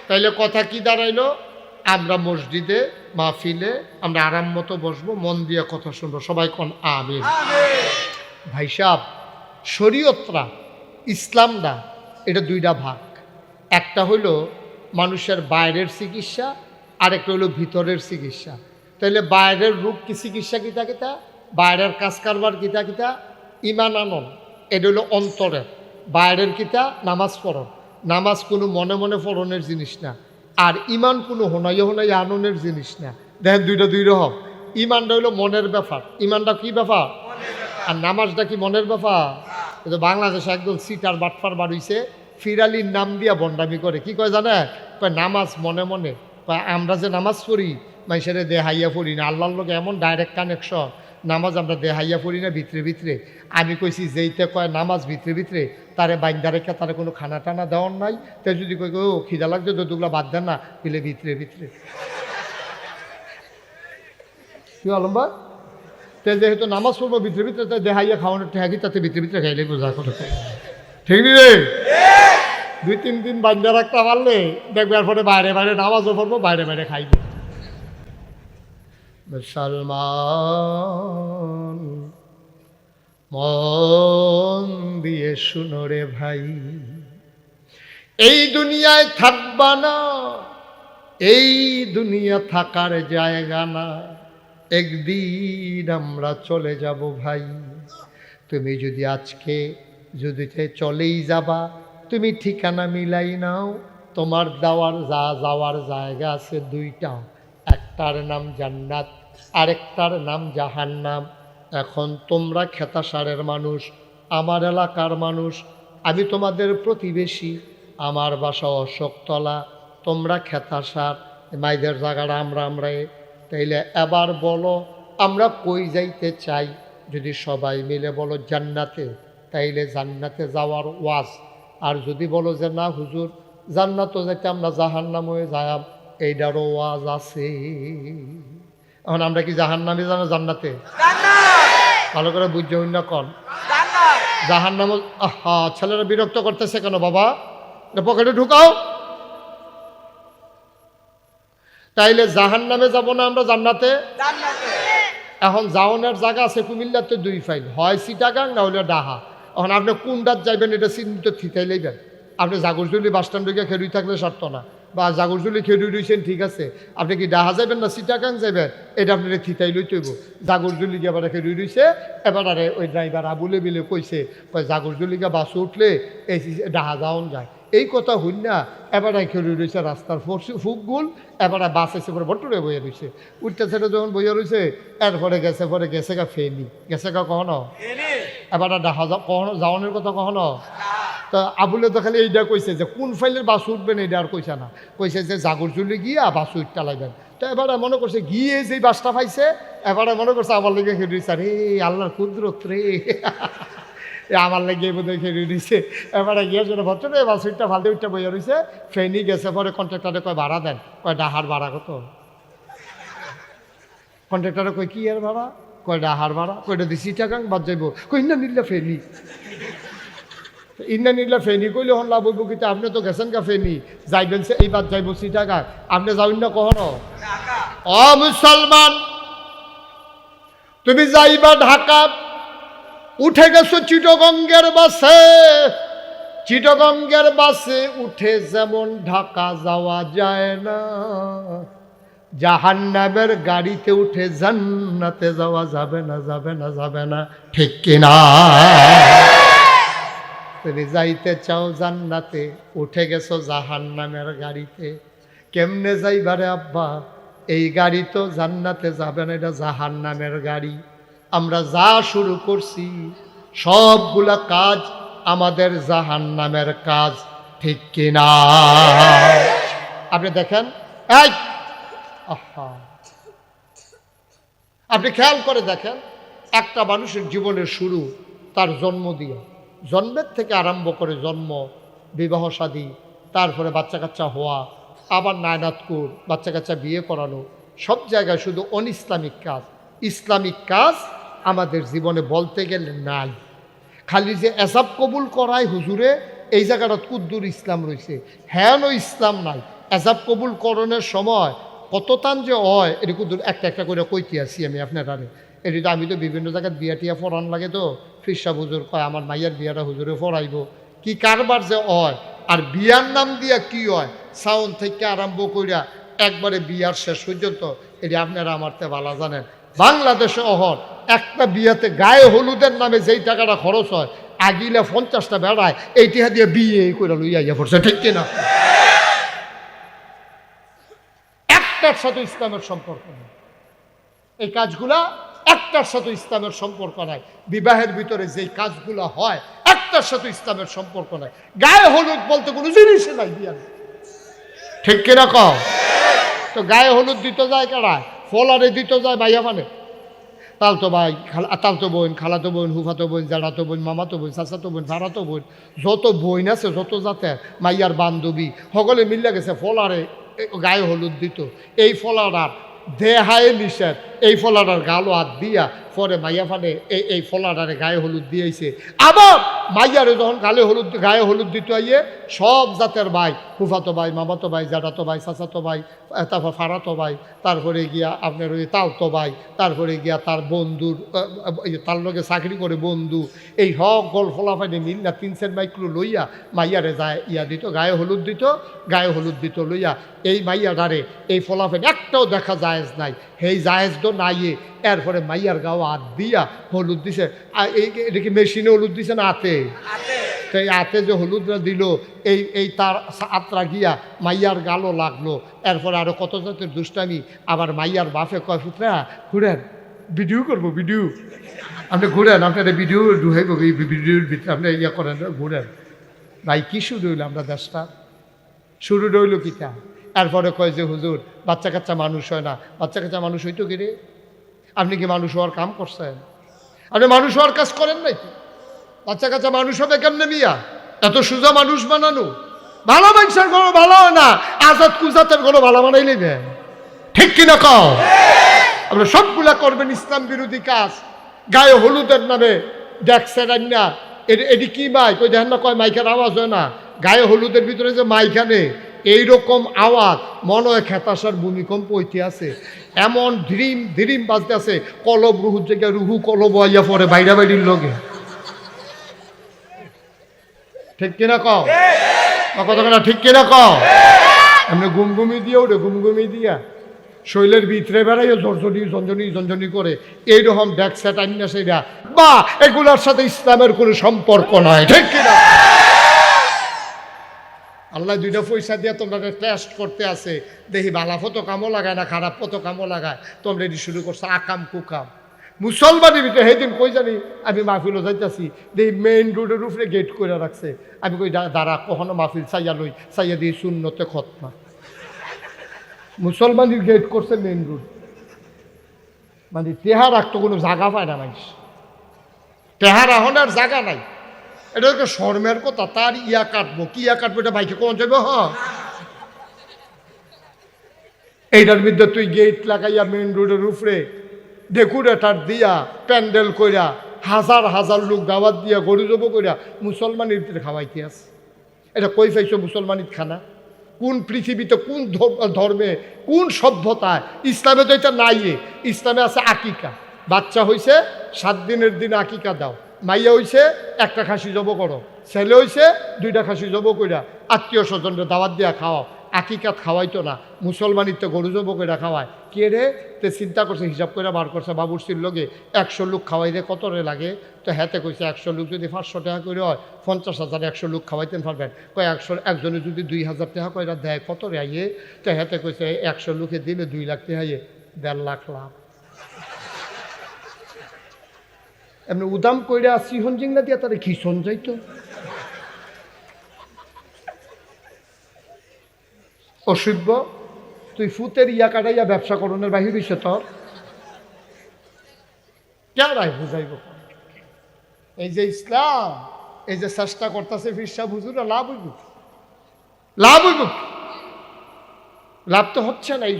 তাইলে কথা কি দাঁড়াইলো? আমরা মসজিদে মাহফিলে আমরা আরাম মতো বসবো, মন দিয়ে কথা শুনবো, সবাই কন আমিন। ভাই সাহেব, শরীয়তরা ইসলামটা এটা দুইটা ভাগ। একটা হইল মানুষের বাইরের চিকিৎসা, আরেকটা হইল ভিতরের চিকিৎসা। তাইলে বাইরের রোগ কি চিকিৎসা কিতা কিতা, বাইরের কাজ কারবার কিতা কিতা, ইমান আনন এটা হইল অন্তরের। বাইরের কিতা নামাজ পড়ন, নামাজ কোনো মনে মনে পড়নের জিনিস না, আর ইমান কোনো হোনাইয়া আননের জিনিস না। দেখেন দুইটা দুই রকম। ইমানটা হইল মনের ব্যাপার। ইমানটা কি ব্যাপার? আর নামাজটা কি মনের ব্যাপার? কিন্তু বাংলাদেশে একদম সিটার বাটফার বাড়িছে, ফিরালির নাম দিয়া বন্ডামি করে। কি কয় জানে? কয় নামাজ মনে মনে। কয় আমরা যে নামাজ পড়ি মানুষের দেহাইয়া পড়ি না, আল্লাহর লোক এমন ডাইরেক্ট কানেকশন। নামাজ আমরা দেহাইয়া পড়ি না, ভিতরে ভিতরে। আমি কইছি যেইতে কয় নামাজ ভিতরে ভিতরে, তারে বাইন্দা রেখে তারে কোনো খানা টানা দেওয়ার নাই। তাই যদি কই ও খিদা লাগছে তো দুগুলা বাদ দেন না, দিলে ভিতরে ভিতরে। কি আলম ভাই? তে যেহেতু নামাজ পড়বো ভিতরে ভিতরে, তাই দেহাইয়া খাওয়ানোর ঠেকি তাতে ভিতরে ভিতরে খাইলে বোঝা কথা। ঠিক নি রে? 2-3 দিন বান্ধা রাখতে পারলে দেখবার পরে বাইরে বাইরে নামাজও পড়বো, বাইরে বাইরে খাইব। মুসলমান মন দিয়ে শুনো রে ভাই, এই দুনিয়ায় থাকবা না, এই দুনিয়া থাকার জায়গা না, একদিন আমরা চলে যাব ভাই। তুমি যদি আজকে যদি চলেই যাবা, তুমি ঠিকানা মিলাই নাও। তোমার যাওয়ার জায়গা আছে দুইটা, একটার নাম জান্নাত, আরেকটার নাম জাহান্নাম। এখন তোমরা খেতাসারের মানুষ, আমার এলাকার মানুষ, আমি তোমাদের প্রতিবেশী, আমার বাসা অশোকতলা, তোমরা খেতাসার, মাইদের জায়গাটা আমরা তাইলে এবার বলো আমরা কই যাইতে চাই? যদি সবাই মিলে বলো জান্নাতে, তাইলে জান্নাতে যাওয়ার ওয়াজ। আর যদি বলো যে না হুজুর জান্নাতও যাইতে আমরা জাহান্নাম হয়ে যাম, এইটারও ওয়াজ আছে। এখন আমরা কি জাহান্নামে জানো জান্নাতে? ভালো করে বুঝতে হইন না কন জাহান্নাম। আহা, ছেলেরা বিরক্ত করতেছে কেন বাবা? পকেটে ঢুকাও। তাইলে জাহান্নামে যাব না আমরা জান্নাতে? এখন যাওনের জায়গা আছে কুমিল্লাতে 2 ফাইল, হয় চিটাগাং না হলে ডাহা। এখন আপনি কোন রাত যাইবেন এটা চিহ্নিত থিতাই লইবেন। আপনি জাগরজুলি বাস স্ট্যান্ড ঢুকে খেরুই থাকলে শর্ত না, বা জাগরজুলি খেরুই রয়েছেন ঠিক আছে, আপনি কি ডাহা যাবেন না চিটাগাং যাবেন এটা আপনি থিতাই লইতে হইব। জাগরজুলি গিয়ে এবার খেরুই রয়েছে, এবার আরে ওই ড্রাইভার আবুলে বিলে কইছে কয় জাগরজুলিগা বাস উঠলে এই ডাহা যাওন যায়। এই কথা হইন না, এবারে খেরুই রয়েছে রাস্তার ফুকগুল, এবারে বাস এসে পরে বট্টরে বইয়া রয়েছে। উঠতে ছেড়ে যখন বইয়া রয়েছে এরপরে গেছে গা ফেনি, গেছে গা কখনো, এবারে ডাহা কখনো যাওয়ানোর কথা কখনো। তা আবুলে তো খালি এইটা কইছে যে কোন ফাইলের বাস উঠবেন এইটা আর কইছে না, কইছে যে জাগরজুলি গিয়া বাস উঠতে লাগবেন। তো এবারে মনে করছে গিয়ে যেই বাসটা পাইছে, এবারে মনে করছে আমার লেগে খেলুইছে, আরে আল্লাহর কুদরত রে, আমার লেগে বোধহয় খেলে দিছে। এবারে গিয়ে যেন ভদ্রে বাস উঠটা ফালতে উঠটা বইয়া রয়েছে, ফেনি গেছে পরে কন্ট্রাক্টারে কয় ভাড়া দেন, কয় ডাহার ভাড়া কত? কন্ট্রাক্টারে কয় কি আর ভাড়া? কয় ডাহার ভাড়া। কয়টা দিছি টাকা বাদ যাইব, কই না নিলে ফেনি। ইন্না নিলা ফেনি কইলে হন লাভ হইব, কিন্তু আপনি তো গেছেন গা ফেনি, যাইবেন সে এইবার যাইব চিটাগাং, আপনি যাবেন না কখনো? ও মুসলমান, তুমি যাইবা ঢাকা, উঠে গেছো চিটগঙ্গের বাসে, চিটগঙ্গের বাসে উঠে যেমন ঢাকা যাওয়া যায় না, জাহান্নামের গাড়িতে উঠে জান্নাতে যাওয়া যাবে না, যাবে না, যাবে না, ঠিক কিনা? তুমি যাইতে চাও জান্নাতে, উঠে গেছো জাহান্নামের গাড়িতে, কেমনে যাইবারে আব্বা? এই গাড়ি তো জান্নাতে যাবে না, এটা জাহান্নামের গাড়ি। আমরা যা শুরু করছি সবগুলা কাজ আমাদের জাহান্নামের কাজ, ঠিক কিনা? আপনি দেখেন, এই আহা, আপনি খেয়াল করে দেখেন, একটা মানুষের জীবনের শুরু তার জন্ম দিয়ে, জন্মের থেকে আরম্ভ করে জন্ম, বিবাহ শাদী, তারপরে বাচ্চা কাচ্চা হওয়া, আবার নায়নাতকুর, বাচ্চা কাচ্চা বিয়ে করানো, সব জায়গায় শুধু অনইসলামিক কাজ। ইসলামিক কাজ আমাদের জীবনে বলতে গেলে নাই। খালি যে এসাব কবুল করায় হুজুরে, এই জায়গাটা কুদ্দুর ইসলাম রয়েছে, হ্যাঁ ইসলাম নাই। এসাব কবুল করণের সময় কত তান যে হয়, এটা কুদ্দুর একটা একটা করে কইতে আসি আমি আপনার আরে। এটি তো আমি তো বিভিন্ন জায়গায় বিয়া টিয়া ফরান লাগে, তো ফিরসা হুজুর কয় আমার মাইয়ার বিয়াটা হুজুরে ফরাইব, কি কারবার যে হয়। আর বিয়ার নাম দিয়া কি হয়, সাউন্ড থেকে আরম্ভ কইরা একবারে বিয়ার শেষ পর্যন্ত, এটি আপনারা আমার তে ভালো জানেন। বাংলাদেশে অহর একটা বিয়াতে গায়ে হলুদের নামে যেই টাকাটা খরচ হয়, আগিলে 50টা বেড়ায় এই টিহা দিয়ে বিয়ে করে লইয়া পড়ছে, ঠিক কিনা? একটার সাথে ইসলামের সম্পর্ক নেই, এই কাজগুলা একটার সাথে ইসলামের সম্পর্ক নাই। বিবাহের ভিতরে যেই কাজগুলা হয় একটার সাথে ইসলামের সম্পর্ক নাই। গায়ে হলুদ বলতে কোনো জিনিসই নাই বিয়ার, ঠিক কিনা কও? তো গায়ে হলুদ দিতে যায় কারা? ফলারে দিতে যায় ভাইয়া, মানে তালতো ভাই, তালতো বোন, খালাতো বোন, হুফাতো বোন, জাড়াতো বোন, মামাতো বোন, চাচাতো বোন, ভাড়াতো বোন, যত বোন আছে, যত জাতের মাইয়ার বান্ধবী সকলে মিলে গেছে ফলারে গায়ে হলুদ দিত। এই ফলার দেহায় নিষেধ, এই ফলাটার গালো হাত দিয়া পরে মাইয়া ফানে এই ফলাটারে গায়ে হলুদ দিয়েছে। আবার মাইয়ারে যখন গায়ে হলুদ দিতে আইয়ে সব জাতের ভাই, ফুফাতো ভাই, মামাতো ভাই, জাডাতো ভাই, চাচাতো ভাই, তারপর ফাড়াতো ভাই, তারপরে গিয়া আপনার ওই তালতো ভাই, তারপরে গিয়া তার বন্ধুর, তার লগে চাকরি করে বন্ধু, এই হক গল ফলাফাইনে মিল না 3-4 মাইক্রো লইয়া মাইয়ারে যায় ইয়া দিত, গায়ে হলুদ দিত, গায়ে হলুদ দিত লইয়া এই মাইয়াটারে এই ফলাফাইন একটাও দেখা জায়েজ নাই, সেই জায়েজ তো নাইয়ে এরপরে মাইয়ার গাও হাত দিয়া হলুদ দিছে। আর এটা কি মেশিনে হলুদ দিছে না হাতে? তো এই হাতে যে হলুদটা দিল, এই তার আত্রা গিয়া মাইয়ার গালও লাগলো। এরপরে আরো কত জাতের দুষ্টামি। আবার মাইয়ার বাপে কয়, পুত্রা ঘুরেন, ভিডিও করবো, ভিডিও আপনি ঘুরেন, আপনার ভিডিও ঢুকাইব, এই ভিডিওর ভিতরে আপনি ইয়া করেন, ঘুরেন। ভাই কি শুরু হইল আমরা দেশটা, শুরু রইল কিটা? এরপরে কয় যে হুজুর বাচ্চা কাচ্চা মানুষ হয় না। বাচ্চা কাচ্চা মানুষ হইতো কি রে? আপনি কি মানুষ হওয়ার কাম করছেন? আপনি মানুষ হওয়ার কাজ করেন নাই তো। বাচ্চা কাচ্চা মানুষ হবে কেমনে মিয়া? এত সোজা মানুষ বানানো? ভালো মানুষের ঘর ভালো হয় না, আজাদ কুজাতের ঘর ভালো বানাই নেবেন, ঠিক কিনা কও? আপনি সবগুলা করবেন ইসলাম বিরোধী কাজ। গায়ে হলুদের নামে দেখছেন না, এটি কি মাইক? ওই দেখেন না কয় মাইকের আওয়াজ হয় না, গায়ে হলুদের ভিতরে যে মাইখানে এইরকম আওয়াজ, মনে হয় খেতাসার ভূমিকম্প হইতে আছে, এমন ধিরিম ধিরিম বাজতে আছে, কলব রুহুর জায়গায় রুহু কলব আইয়া পরে বাইরা বাইরির লগে, ঠিক কিনা কও? কথা ঠিক কিনা কও? এমনি গুমগুমি দিয়ে ওরে, গুমগুমি দিয়া শৈলের ভিতরে বেড়াইয়া ঝরঝনি ঝঞ্ঝনি ঝঞ্ঝনি করে এইরকম ব্যাগ সেট আনিয়া সেইরা, বা এগুলার সাথে ইসলামের কোনো সম্পর্ক নয়, ঠিক কিনা? আল্লাহ দুইটা পয়সা দিয়ে তোমরা টেস্ট করতে আছে, দেখি ভালা ফটো কামও লাগায় না খারাপ ফটো কামও লাগায়, তোমরা এটি শুরু করছো আকাম কুকাম। মুসলমানের ভিতরে সেদিন কই জানি আমি মাহফিলও যাইতেছি, দেখি মেইন রোডের উপরে গেট করে রাখছে। আমি কই দাঁড়া, কখনো মাহফিল চাইয়া লই, চাইয়া দিয়ে শূন্যতে খতমা। মুসলমানের গেট করছে মেইন রোড, মানে তেহার রাখতো কোনো জায়গা পায় না মানুষ, তেহার আহনের জায়গা নাই। এটা হচ্ছে শর্মের কথা, তার ইয়া কাটবো, কি ইয়া কাটবো এটা বাইকে কোন যাবে? এইটার মধ্যে তুই গেট লাগাইয়া মেইন রোডের উপরে ডেকোরেটার দিয়া প্যান্ডেল কইরা হাজার হাজার লোক দাওয়াত দিয়া গরু জব করিয়া মুসলমানের ভিতরে খাওয়াইতে আছে। এটা কই পাইছো মুসলমানির খানা? কোন পৃথিবীতে, কোন ধর্মে, কোন সভ্যতায়? ইসলামে তো এটা নাই। ইসলামে আছে আকিকা। বাচ্চা হইছে 7 দিনের দিন আকিকা দাও। মাইয়া হইছে একটা খাসি জব করো, ছেলে হইছে 2টা খাসি জব কইরা আত্মীয় স্বজনরা দাওয়াত দিয়া খাওয়াও। আকিকাত খাওয়াইতো না, মুসলমানির তো গরু জব কইরা খাওয়ায়। কে রে? তে চিন্তা করছে, হিসাব করে বার করছে বাবুর্চির লগে 100 লোক খাওয়াইলে কত রে লাগে? তো হাতে কইছে 100 লোক যদি 500 টাকা করে হয় 50,000, 100 লোক খাওয়াইতেন পারবেন। কয় 100 একজনে যদি 2,000 টাকা কইরা দেয় কত রে আইয়ে? তো হাতে কইছে 100 লোকে দিলে 2 লাখ টাকা আইয়ে, 1.5 লাখ লাভ। এমনি উদাম কইরা সিহন জিংনা দিয়া তারা খিসন যাইতো। অসভ্য, তুই ফুতের ইয়া কাটাইয়া ব্যবসা করণের বাহির হইছে তোর? কেরাই বুঝাইব? এই যে ইসলাম, এই যে চেষ্টা করতেছে ফিরসা হুজুরা, লাভ হইব? লাভ হইব? লাভ তো হচ্ছে না। এই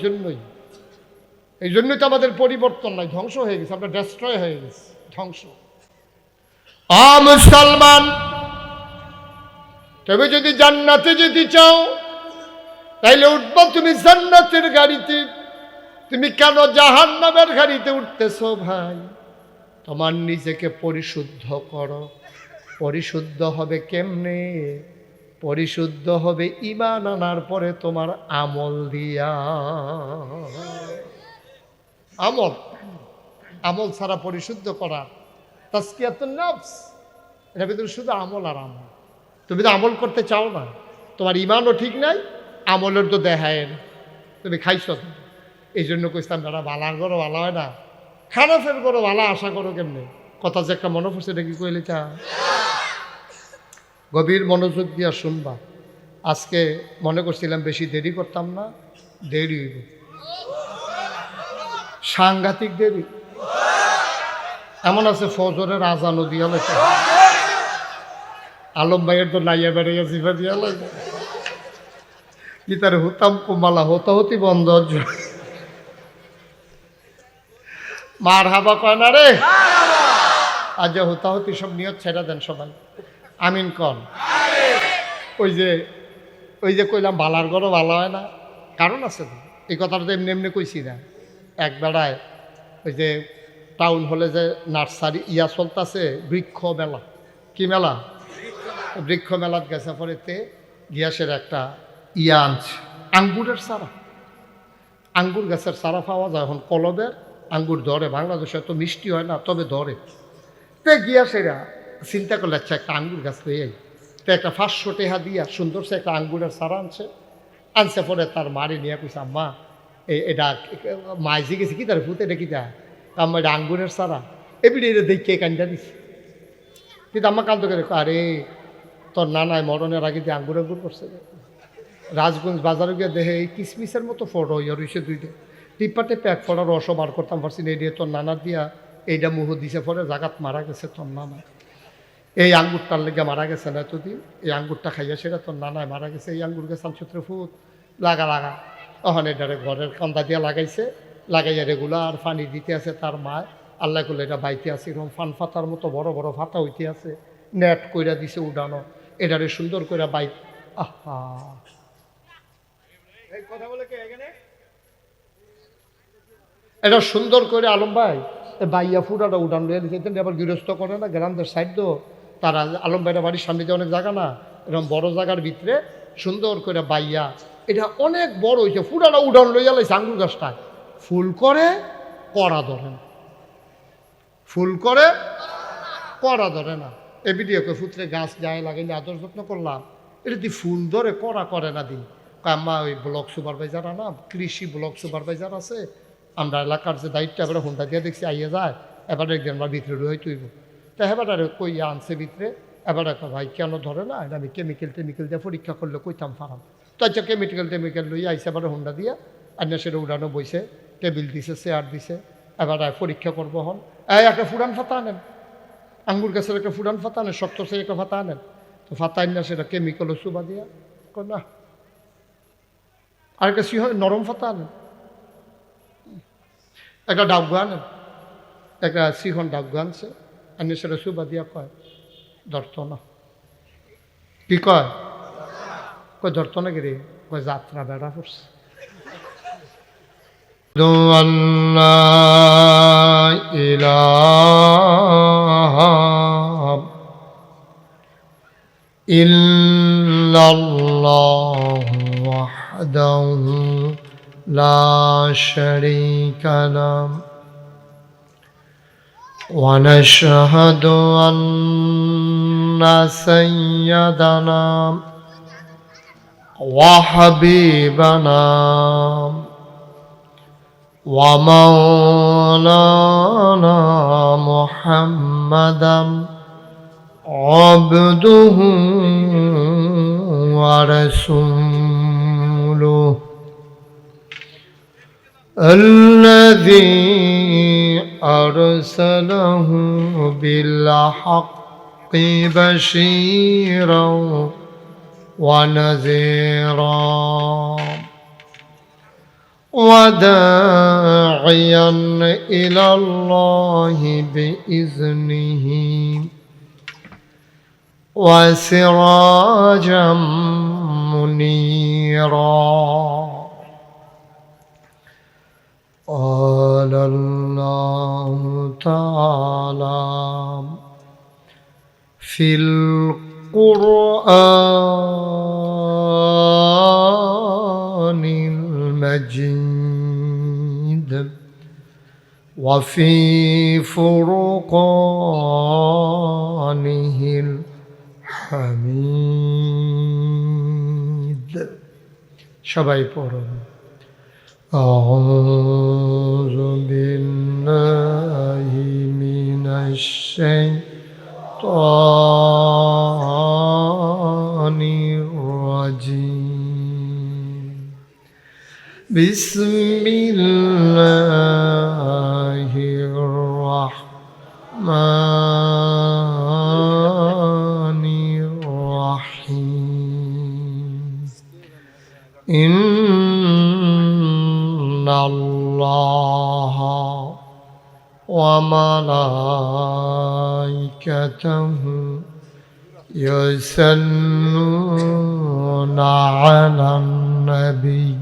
জন্যই তো আমাদের পরিবর্তন নাই, ধ্বংস হয়ে গেছে, আমরা ডেস্ট্রয় হয়ে গেছে, ধ্বংস। মুসলমান, তবে যদি জান্নাতে যেতে চাও তাইলে উঠবা তুমি জান্নাতের গাড়িতে। তুমি কেন জাহান্নামের গাড়িতে উঠতেছো ভাই? তোমার নিজেকে পরিশুদ্ধ করো। পরিশুদ্ধ হবে কেমনে? পরিশুদ্ধ হবে ঈমান আনার পরে তোমার আমল দিয়া। আমল, আমল ছাড়া পরিশুদ্ধ করা তাজকিয়াতুন নফস, এটার ভিতরে শুধু আমল আর আমল। তুমি তো আমল করতে চাও না, তোমার ঈমানও ঠিক নাই, আমলের তো দেখায় না, তুমি খাইছ। এই জন্য কইতাম দাদা ভালার করো ভালো হয় না, খারাপের করো ভালো আশা করো কেমনে? কথা যে একটা মনে পড়ছে, এটা কি কইলে চা? গভীর মনোযোগ দিয়া শুনবা। আজকে মনে করছিলাম বেশি দেরি করতাম না, দেরি হইব, সাংঘাতিক দেরি। এমন আছে ফজরের আজানও দিয়া লাগে, আলম ভাইয়ের তো নাইয়া বেড়াইয়া জিভা দিয়া লাগে, কি তার হতাম কুমালা হতাহতি বন্ধ। মার হাবা কয় না রে, আজ যে হতাহতি সব নিয়ত ছেড়া দেন সবাই, আমিন কন। ওই যে কইলাম বালার গড়ও ভালো হয় না, কারণ আছে তো। এই কথাটা তো এমনি এমনি কইছি না। এক বেড়ায় ওই যে টাউন হলে যে নার্সারি ইয়া চলতেছে, বৃক্ষ মেলা। কি মেলা? বৃক্ষ মেলাত গেছে পরেতে গিয়াসের একটা ইয়া আনছে, আঙ্গুরের চারা। আঙ্গুর গাছের চারা পাওয়া যায় এখন, কলবের আঙ্গুর ধরে। বাংলাদেশে এত মিষ্টি হয় না, তবে ধরে। তে গিয়াসেরা চিন্তা করলে আচ্ছা একটা আঙ্গুর গাছ লইয়াই, তো একটা 500 টাকা দিয়া সুন্দর সে একটা আঙ্গুরের চারা আনছে পরে তার মারি নিয়ে কইছে, আম্মা এটা মাইজি গেছে কি তার ভূত, এটা কি দেয়? আম্মা এটা আঙ্গুরের চারা। এবিডি এটা দেখে কান্দা দিছে। কিন্তু আম্মা কান্দ করে, আরে তোর নানায় মরণের আগে দিয়ে আঙ্গুর করছে। রাজগঞ্জ বাজারে গিয়ে দেখে এই কিসমিসের মতো ফটো ইয়া রয়েছে 2টা, টিপ্পাতে প্যাক ফোটার রসও বার করতাম পারছি না। এই তোর নানার দিয়া এইটা মুহ দিছে, পরে জাগাত মারা গেছে তোর নানা। এই আঙ্গুরটার লেগে মারা গেছে না এতদিন, এই আঙ্গুরটা খাইয়া সেটা তোর নানায় মারা গেছে। এই আঙ্গুর গাছ আনছত্রে ফুট লাগা ওখানে এটারে ঘরের কান্দা দিয়া লাগাইছে, লাগাইয়া রেগুলার পানি দিতে আছে তার মায়। আল্লাহ করলে এটা বাইতে আছে, এরকম ফান ফাতার মতো বড় বড় ফাতা হইতে আছে, নেট কইরা দিছে উডানো, এটারে সুন্দর করে বাইক। আহা, এটা সুন্দর করে আলম ভাই বাইয়া ফুটাটা উঠান লইয়া দিতে। আবার গৃহস্থ করে না গ্রামদের সাইড তো, তারা আলম ভাইরা বাড়ির সামনে দিয়ে অনেক জায়গা না, এরকম বড় জায়গার ভিতরে সুন্দর করে বাইয়া এটা অনেক বড় হয়েছে, ফুটাটা উঠান লইয়া লাইছে আঙ্গুর গাছটায়। ফুল করে কড়া ধরে না, ফুল করে কড়া ধরে না। এ বিডিওকে ফুটরে গাছ যায় লাগাইলে আদর যত্ন করলাম, এটা দিয়ে ফুল ধরে কড়া করে না দিন। আম্মা ওই ব্লক সুপারভাইজার না, কৃষি ব্লক সুপারভাইজার আছে, আমরা এলাকার যে দায়িত্ব এবার হুন্ডা দিয়ে দেখছি আইয়া যায়, এবার একদিন আমরা ভিতরে রয়ে তুইব। তা এবার কইয়া আনছে ভিতরে, এবার একটা ভাই কেন ধরে না, এটা আমি কেমিক্যাল দিয়ে পরীক্ষা করলে কইতাম পারাম। তো আচ্ছা কেমিক্যাল লইয়া আইসে এবার হুন্ডা দিয়া আর সেটা উড়ানো বইছে, টেবিল দিছে, চেয়ার দিছে, এবার পরীক্ষা করবো হন। একটা ফুরান ফাতা আনেন, আঙ্গুর গাছের একটা ফুরান ফাতা আনেন, শক্ত সে একটা ফাতা আনেন। তো ফাতা আন না সেটা কেমিক্যাল সুবা দিয়া না, আর একটা নরম ফাতা আনেন, একটা ডাবগা আনেন, একটা সিহন ডাবগা আনছে, আনি সেটা সুবা দিয়া কয় ধরত না। কি কয়? কয় ধরত না কিরে? কয় যাত্রা বেড়া পড়ছে। ইল্লাল্লাহু ওয়াহদাহু লা শারীকা লাহু ওয়া নাশহাদু আন্না সাইয়্যিদানা ওয়া হাবিবানা ওয়া মাওলানা মুহাম্মাদান আবদুহু ওয়া রাসূলুহু الذي أرسله بالحق بشيرا ونذيرا وداعيا إلى الله بإذنه وسراجا منيرا. قال الله تعالى في القرآن المجيد وفي فرقانه الحميد. সবাই পড়ুন أعوذ بالله من الشيطان الرجيم. بسم الله الرحمن الرحيم. إن الله وملائكته يصلون على النبي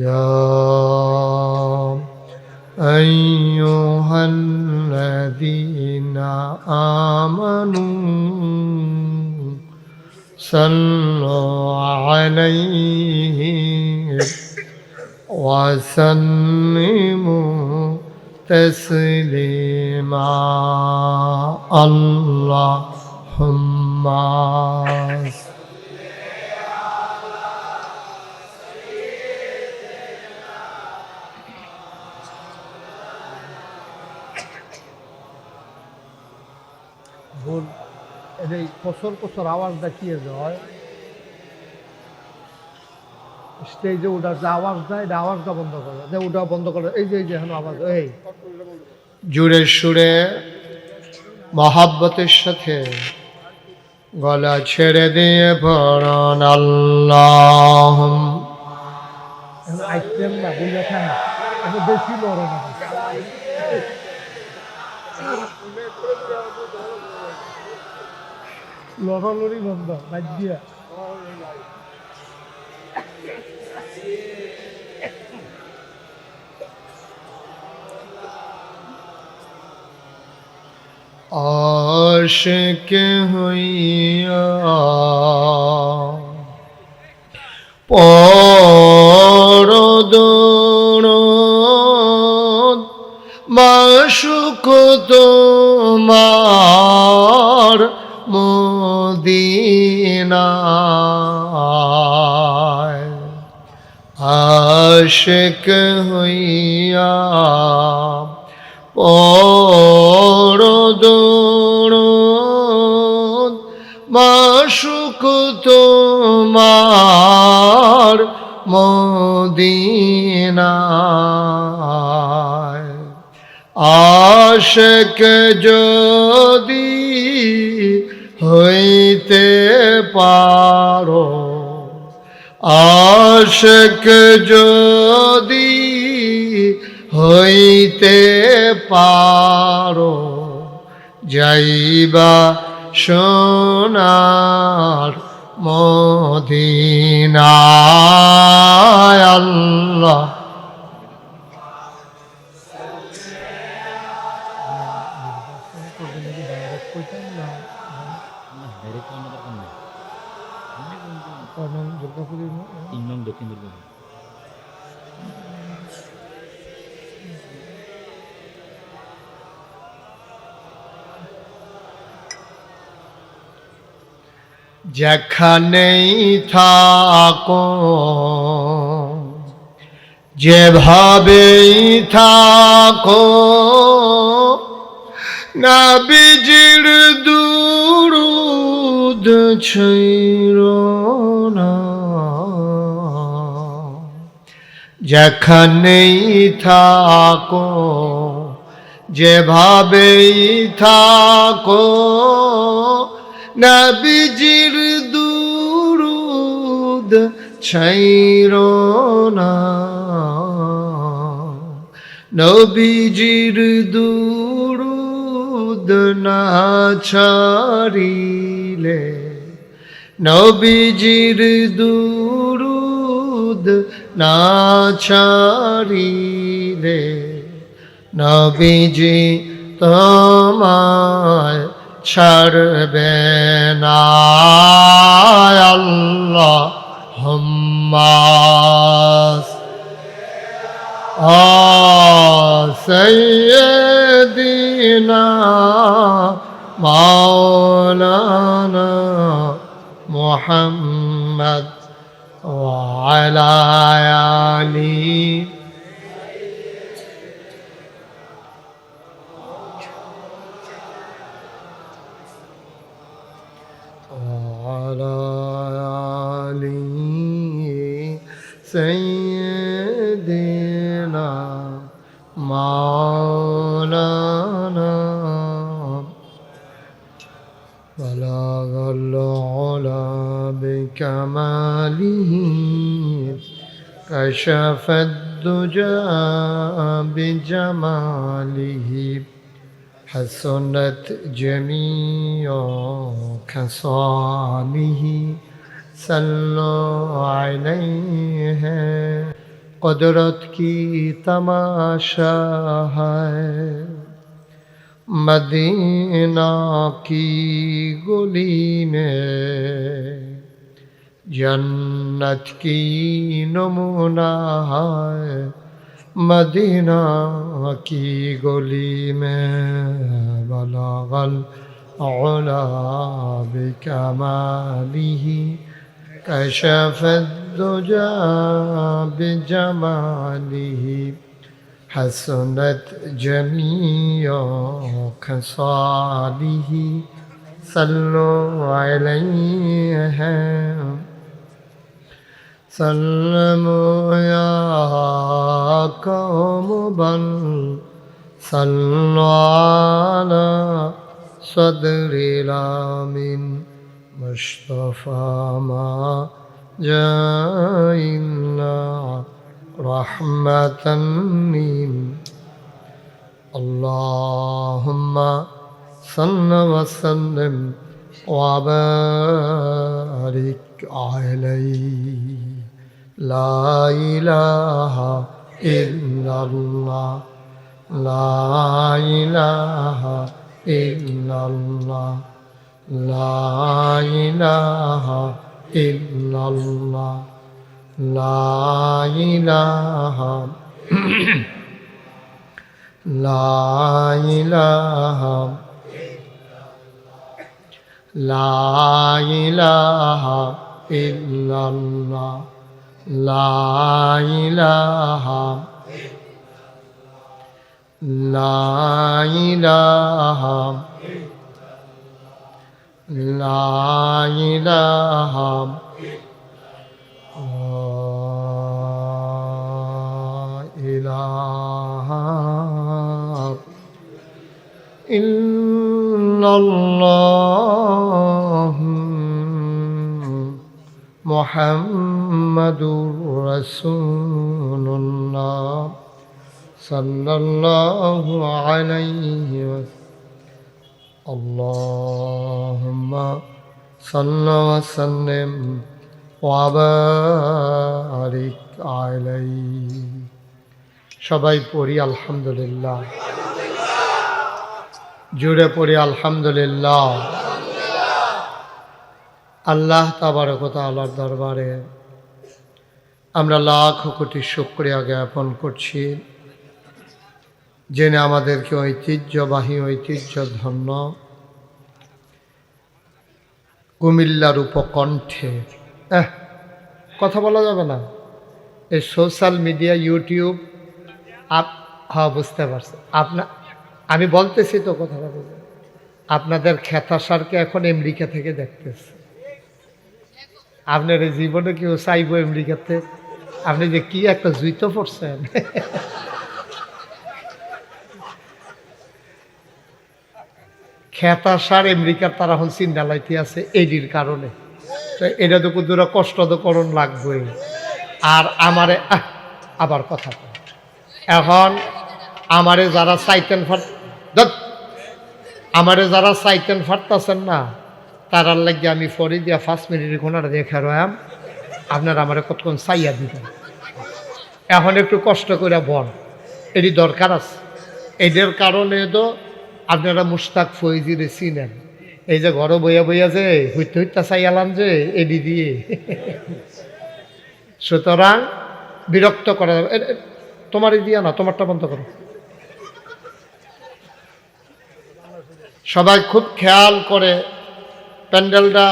يا أيها الذين آمنوا صلوا عليه وسلموا تسليما. اللهم এই কসর কসর আওয়াজটা কি হয়? স্টেজে ওটার যে আওয়াজ দেয় এটা আওয়াজটা বন্ধ করে, যে ওটা বন্ধ করে। এই যে এখন আওয়াজ এই জোরে সুরে মহাব্বতের সাথে গলা ছেড়ে দিয়ে পড়ন আল্লাহ। আইটেম না বুঝে খায় বেশি লড়ে না, লড়ালড়ি বন্ধ বাদ দিয়া। आशिक हुइया परो दौड़त माशुक তোমার মদিনায়। आशिक हुइया পরো দৌড়ত মাশুক তোমার মদিনায়। আশিক যদি হইতে পারো, আশিক যদি হইতে পারো, যাইবা সোনার মদিনায় আল্লাহ যেখানেই থাকো যেভাবেই থাকো নবীজির দুরূদ ছড়ো না যেখানেই থাকো যেভাবেই থাকো নবীজির দুরূদ ছড়ো না নবীজির দুরূদ না ছড়িলে নবীজির দুরূদ না ছড়িলে নবীজি তোমায় ছাড়বে না আল্লাহুম্মা সাইয়্যিদিনা মাওলানা মুহাম্মদ ওয়া আলা আলিহি سيدنا مولانا بلغ العلا بكماله كشف الدجى بجماله حسنت جميع خصاله صلوا علیہ قدرت کی تماشا ہے مدینہ کی گلی میں جنت کی نمونہ ہے مدینہ کی گلی میں بلغ العلا بکمالہ كشف الدجى بجماله حسنت جميع خصاله صلوا عليه سلموا يا قوم بل صلوا على صدر الأمين مصطفى ما جاء إلا رحمة اللهم صل وسلم وبارك عليه لا إله إلا الله لا إله إلا الله لا إله إلا الله لا إله لا إله لا إله إلا الله لا إله لا إله لا إله إله إلا الله محمد رسول الله صلى الله عليه وسلم আল্লাহুম্মা সাল্লি ওয়া সাল্লিম ওয়া বারিক আলাইহি। সবাই পড়ি আলহামদুলিল্লাহ, জুড়ে পড়ি আলহামদুলিল্লাহ। আল্লাহ তাবারক ওয়া তাআলার দরবারে আমরা লাখ কোটি শুকরিয়া জ্ঞাপন করছি, যিনি আমাদেরকে ঐতিহ্যবাহী ঐতিহ্যধন্য কুমিল্লার উপকণ্ঠে, কথা বলা যাবে না, এই সোশ্যাল মিডিয়া ইউটিউব হ্যাঁ বুঝতে পারছি আমি বলতেছি তো কথাটা বলবেন। আপনাদের খেতাসারকে এখন আমেরিকা থেকে দেখতেছে। আপনার জীবনে কেউ চাইব আমেরিকাতে? আপনি যে কি একটা জুইত পড়ছেন। খেতাসার আমেরিকার তারা এখন চিন্তা লাইতে আছে এডির কারণে। এটা তো কুদুরা কষ্ট তো করণ লাগবে। আর আমারে আবার কথা এখন আমারে যারা চাইতেন যারা চাইতেন ফাটতেছেন না, তারার লাগে আমি ফরি দিয়া 5 মিনিটের কোনাটা দেখে রয়াম, আপনারা আমারে কতক্ষণ চাইয়া দিবেন। এখন একটু কষ্ট করে বল, এটি দরকার আছে। এদের কারণে তো আপনারা মুশতাক ফৈজিরে চিনেন। এই যে ঘরে বইয়া বইয়া যে হইতে হইতে চাইয়ালাম যে এডি দিয়ে, সুতরাং বিরক্ত করা যাবে। তোমারই দিয়া না, তোমারটা বন্ধ করো। সবাই খুব খেয়াল করে প্যান্ডেলটা,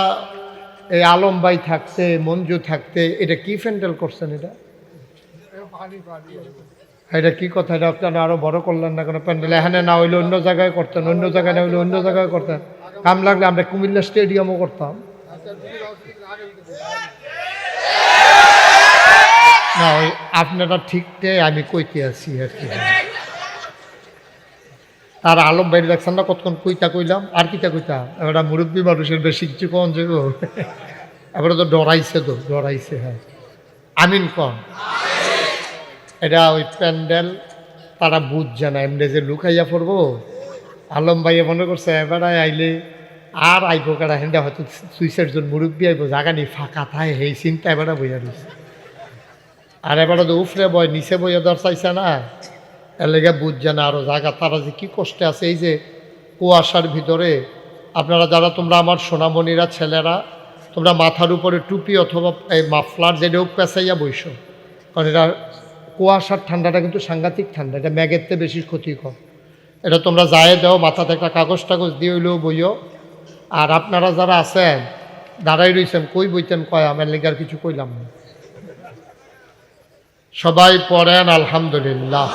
এই আলম ভাই থাকতে, মঞ্জু থাকতে, এটা কি প্যান্ডেল করছেন? এটা কি কথা? এটা আপনারা আরো বড় করলেন না কেন? প্যান্ডেল এখানে না হইলে অন্য জায়গায় করতেন, অন্য জায়গায় না হইলে অন্য জায়গায় করতেন। কাম লাগলে আমরা কুমিল্লা স্টেডিয়ামও করতাম না। ওই আপনারা ঠিকতে আমি কইতে আছি আর কি। আর আলম বাইরে দেখছেন না কতক্ষণ কইতা কইলাম, আর কিতা কইতা, এবার মুরব্বী মানুষের বেশি কিছু কন যে গো, এবারে তো ডরাইছে। হ্যাঁ আমিন কন। এটা ওই প্যান্ডেল তারা বুঝছে না, এমনি যে লুকাইয়া পড়বো। আলম ভাইয়া মনে করছে এবারে আইলে আর আইব কারা, হেন্দা হয়তো 2-4 জন মুরব্বী আইব, জায়গা নেই ফাঁকা থায়, সেই চিন্তা এবারে বইয়া দিচ্ছে। আর এবারে তো উফরে বয়, নিচে বইয়া দর চাইছে না, এর লেগে বুঝছে না আরো জায়গা। তারা যে কি কষ্টে আছে, এই যে কুয়াশার ভিতরে। আপনারা যারা, তোমরা আমার সোনামণিরা, ছেলেরা, তোমরা মাথার উপরে টুপি অথবা এই মাফলার যেটাও পেঁচাইয়া বইস, কারণ এটা কুয়াশার ঠান্ডাটা কিন্তু সাংঘাতিক ঠান্ডা, এটা ম্যাগের চেয়ে বেশি ক্ষতিকর। এটা তোমরা যায় দাও, মাথাতে একটা কাগজ টাগজ দিয়ে হইলেও বইও। আর আপনারা যারা আছেন দাঁড়াই রয়েছেন, কই বইতেন কয়, আমার লেগে আর কিছু কইলাম না। সবাই পড়েন আলহামদুলিল্লাহ।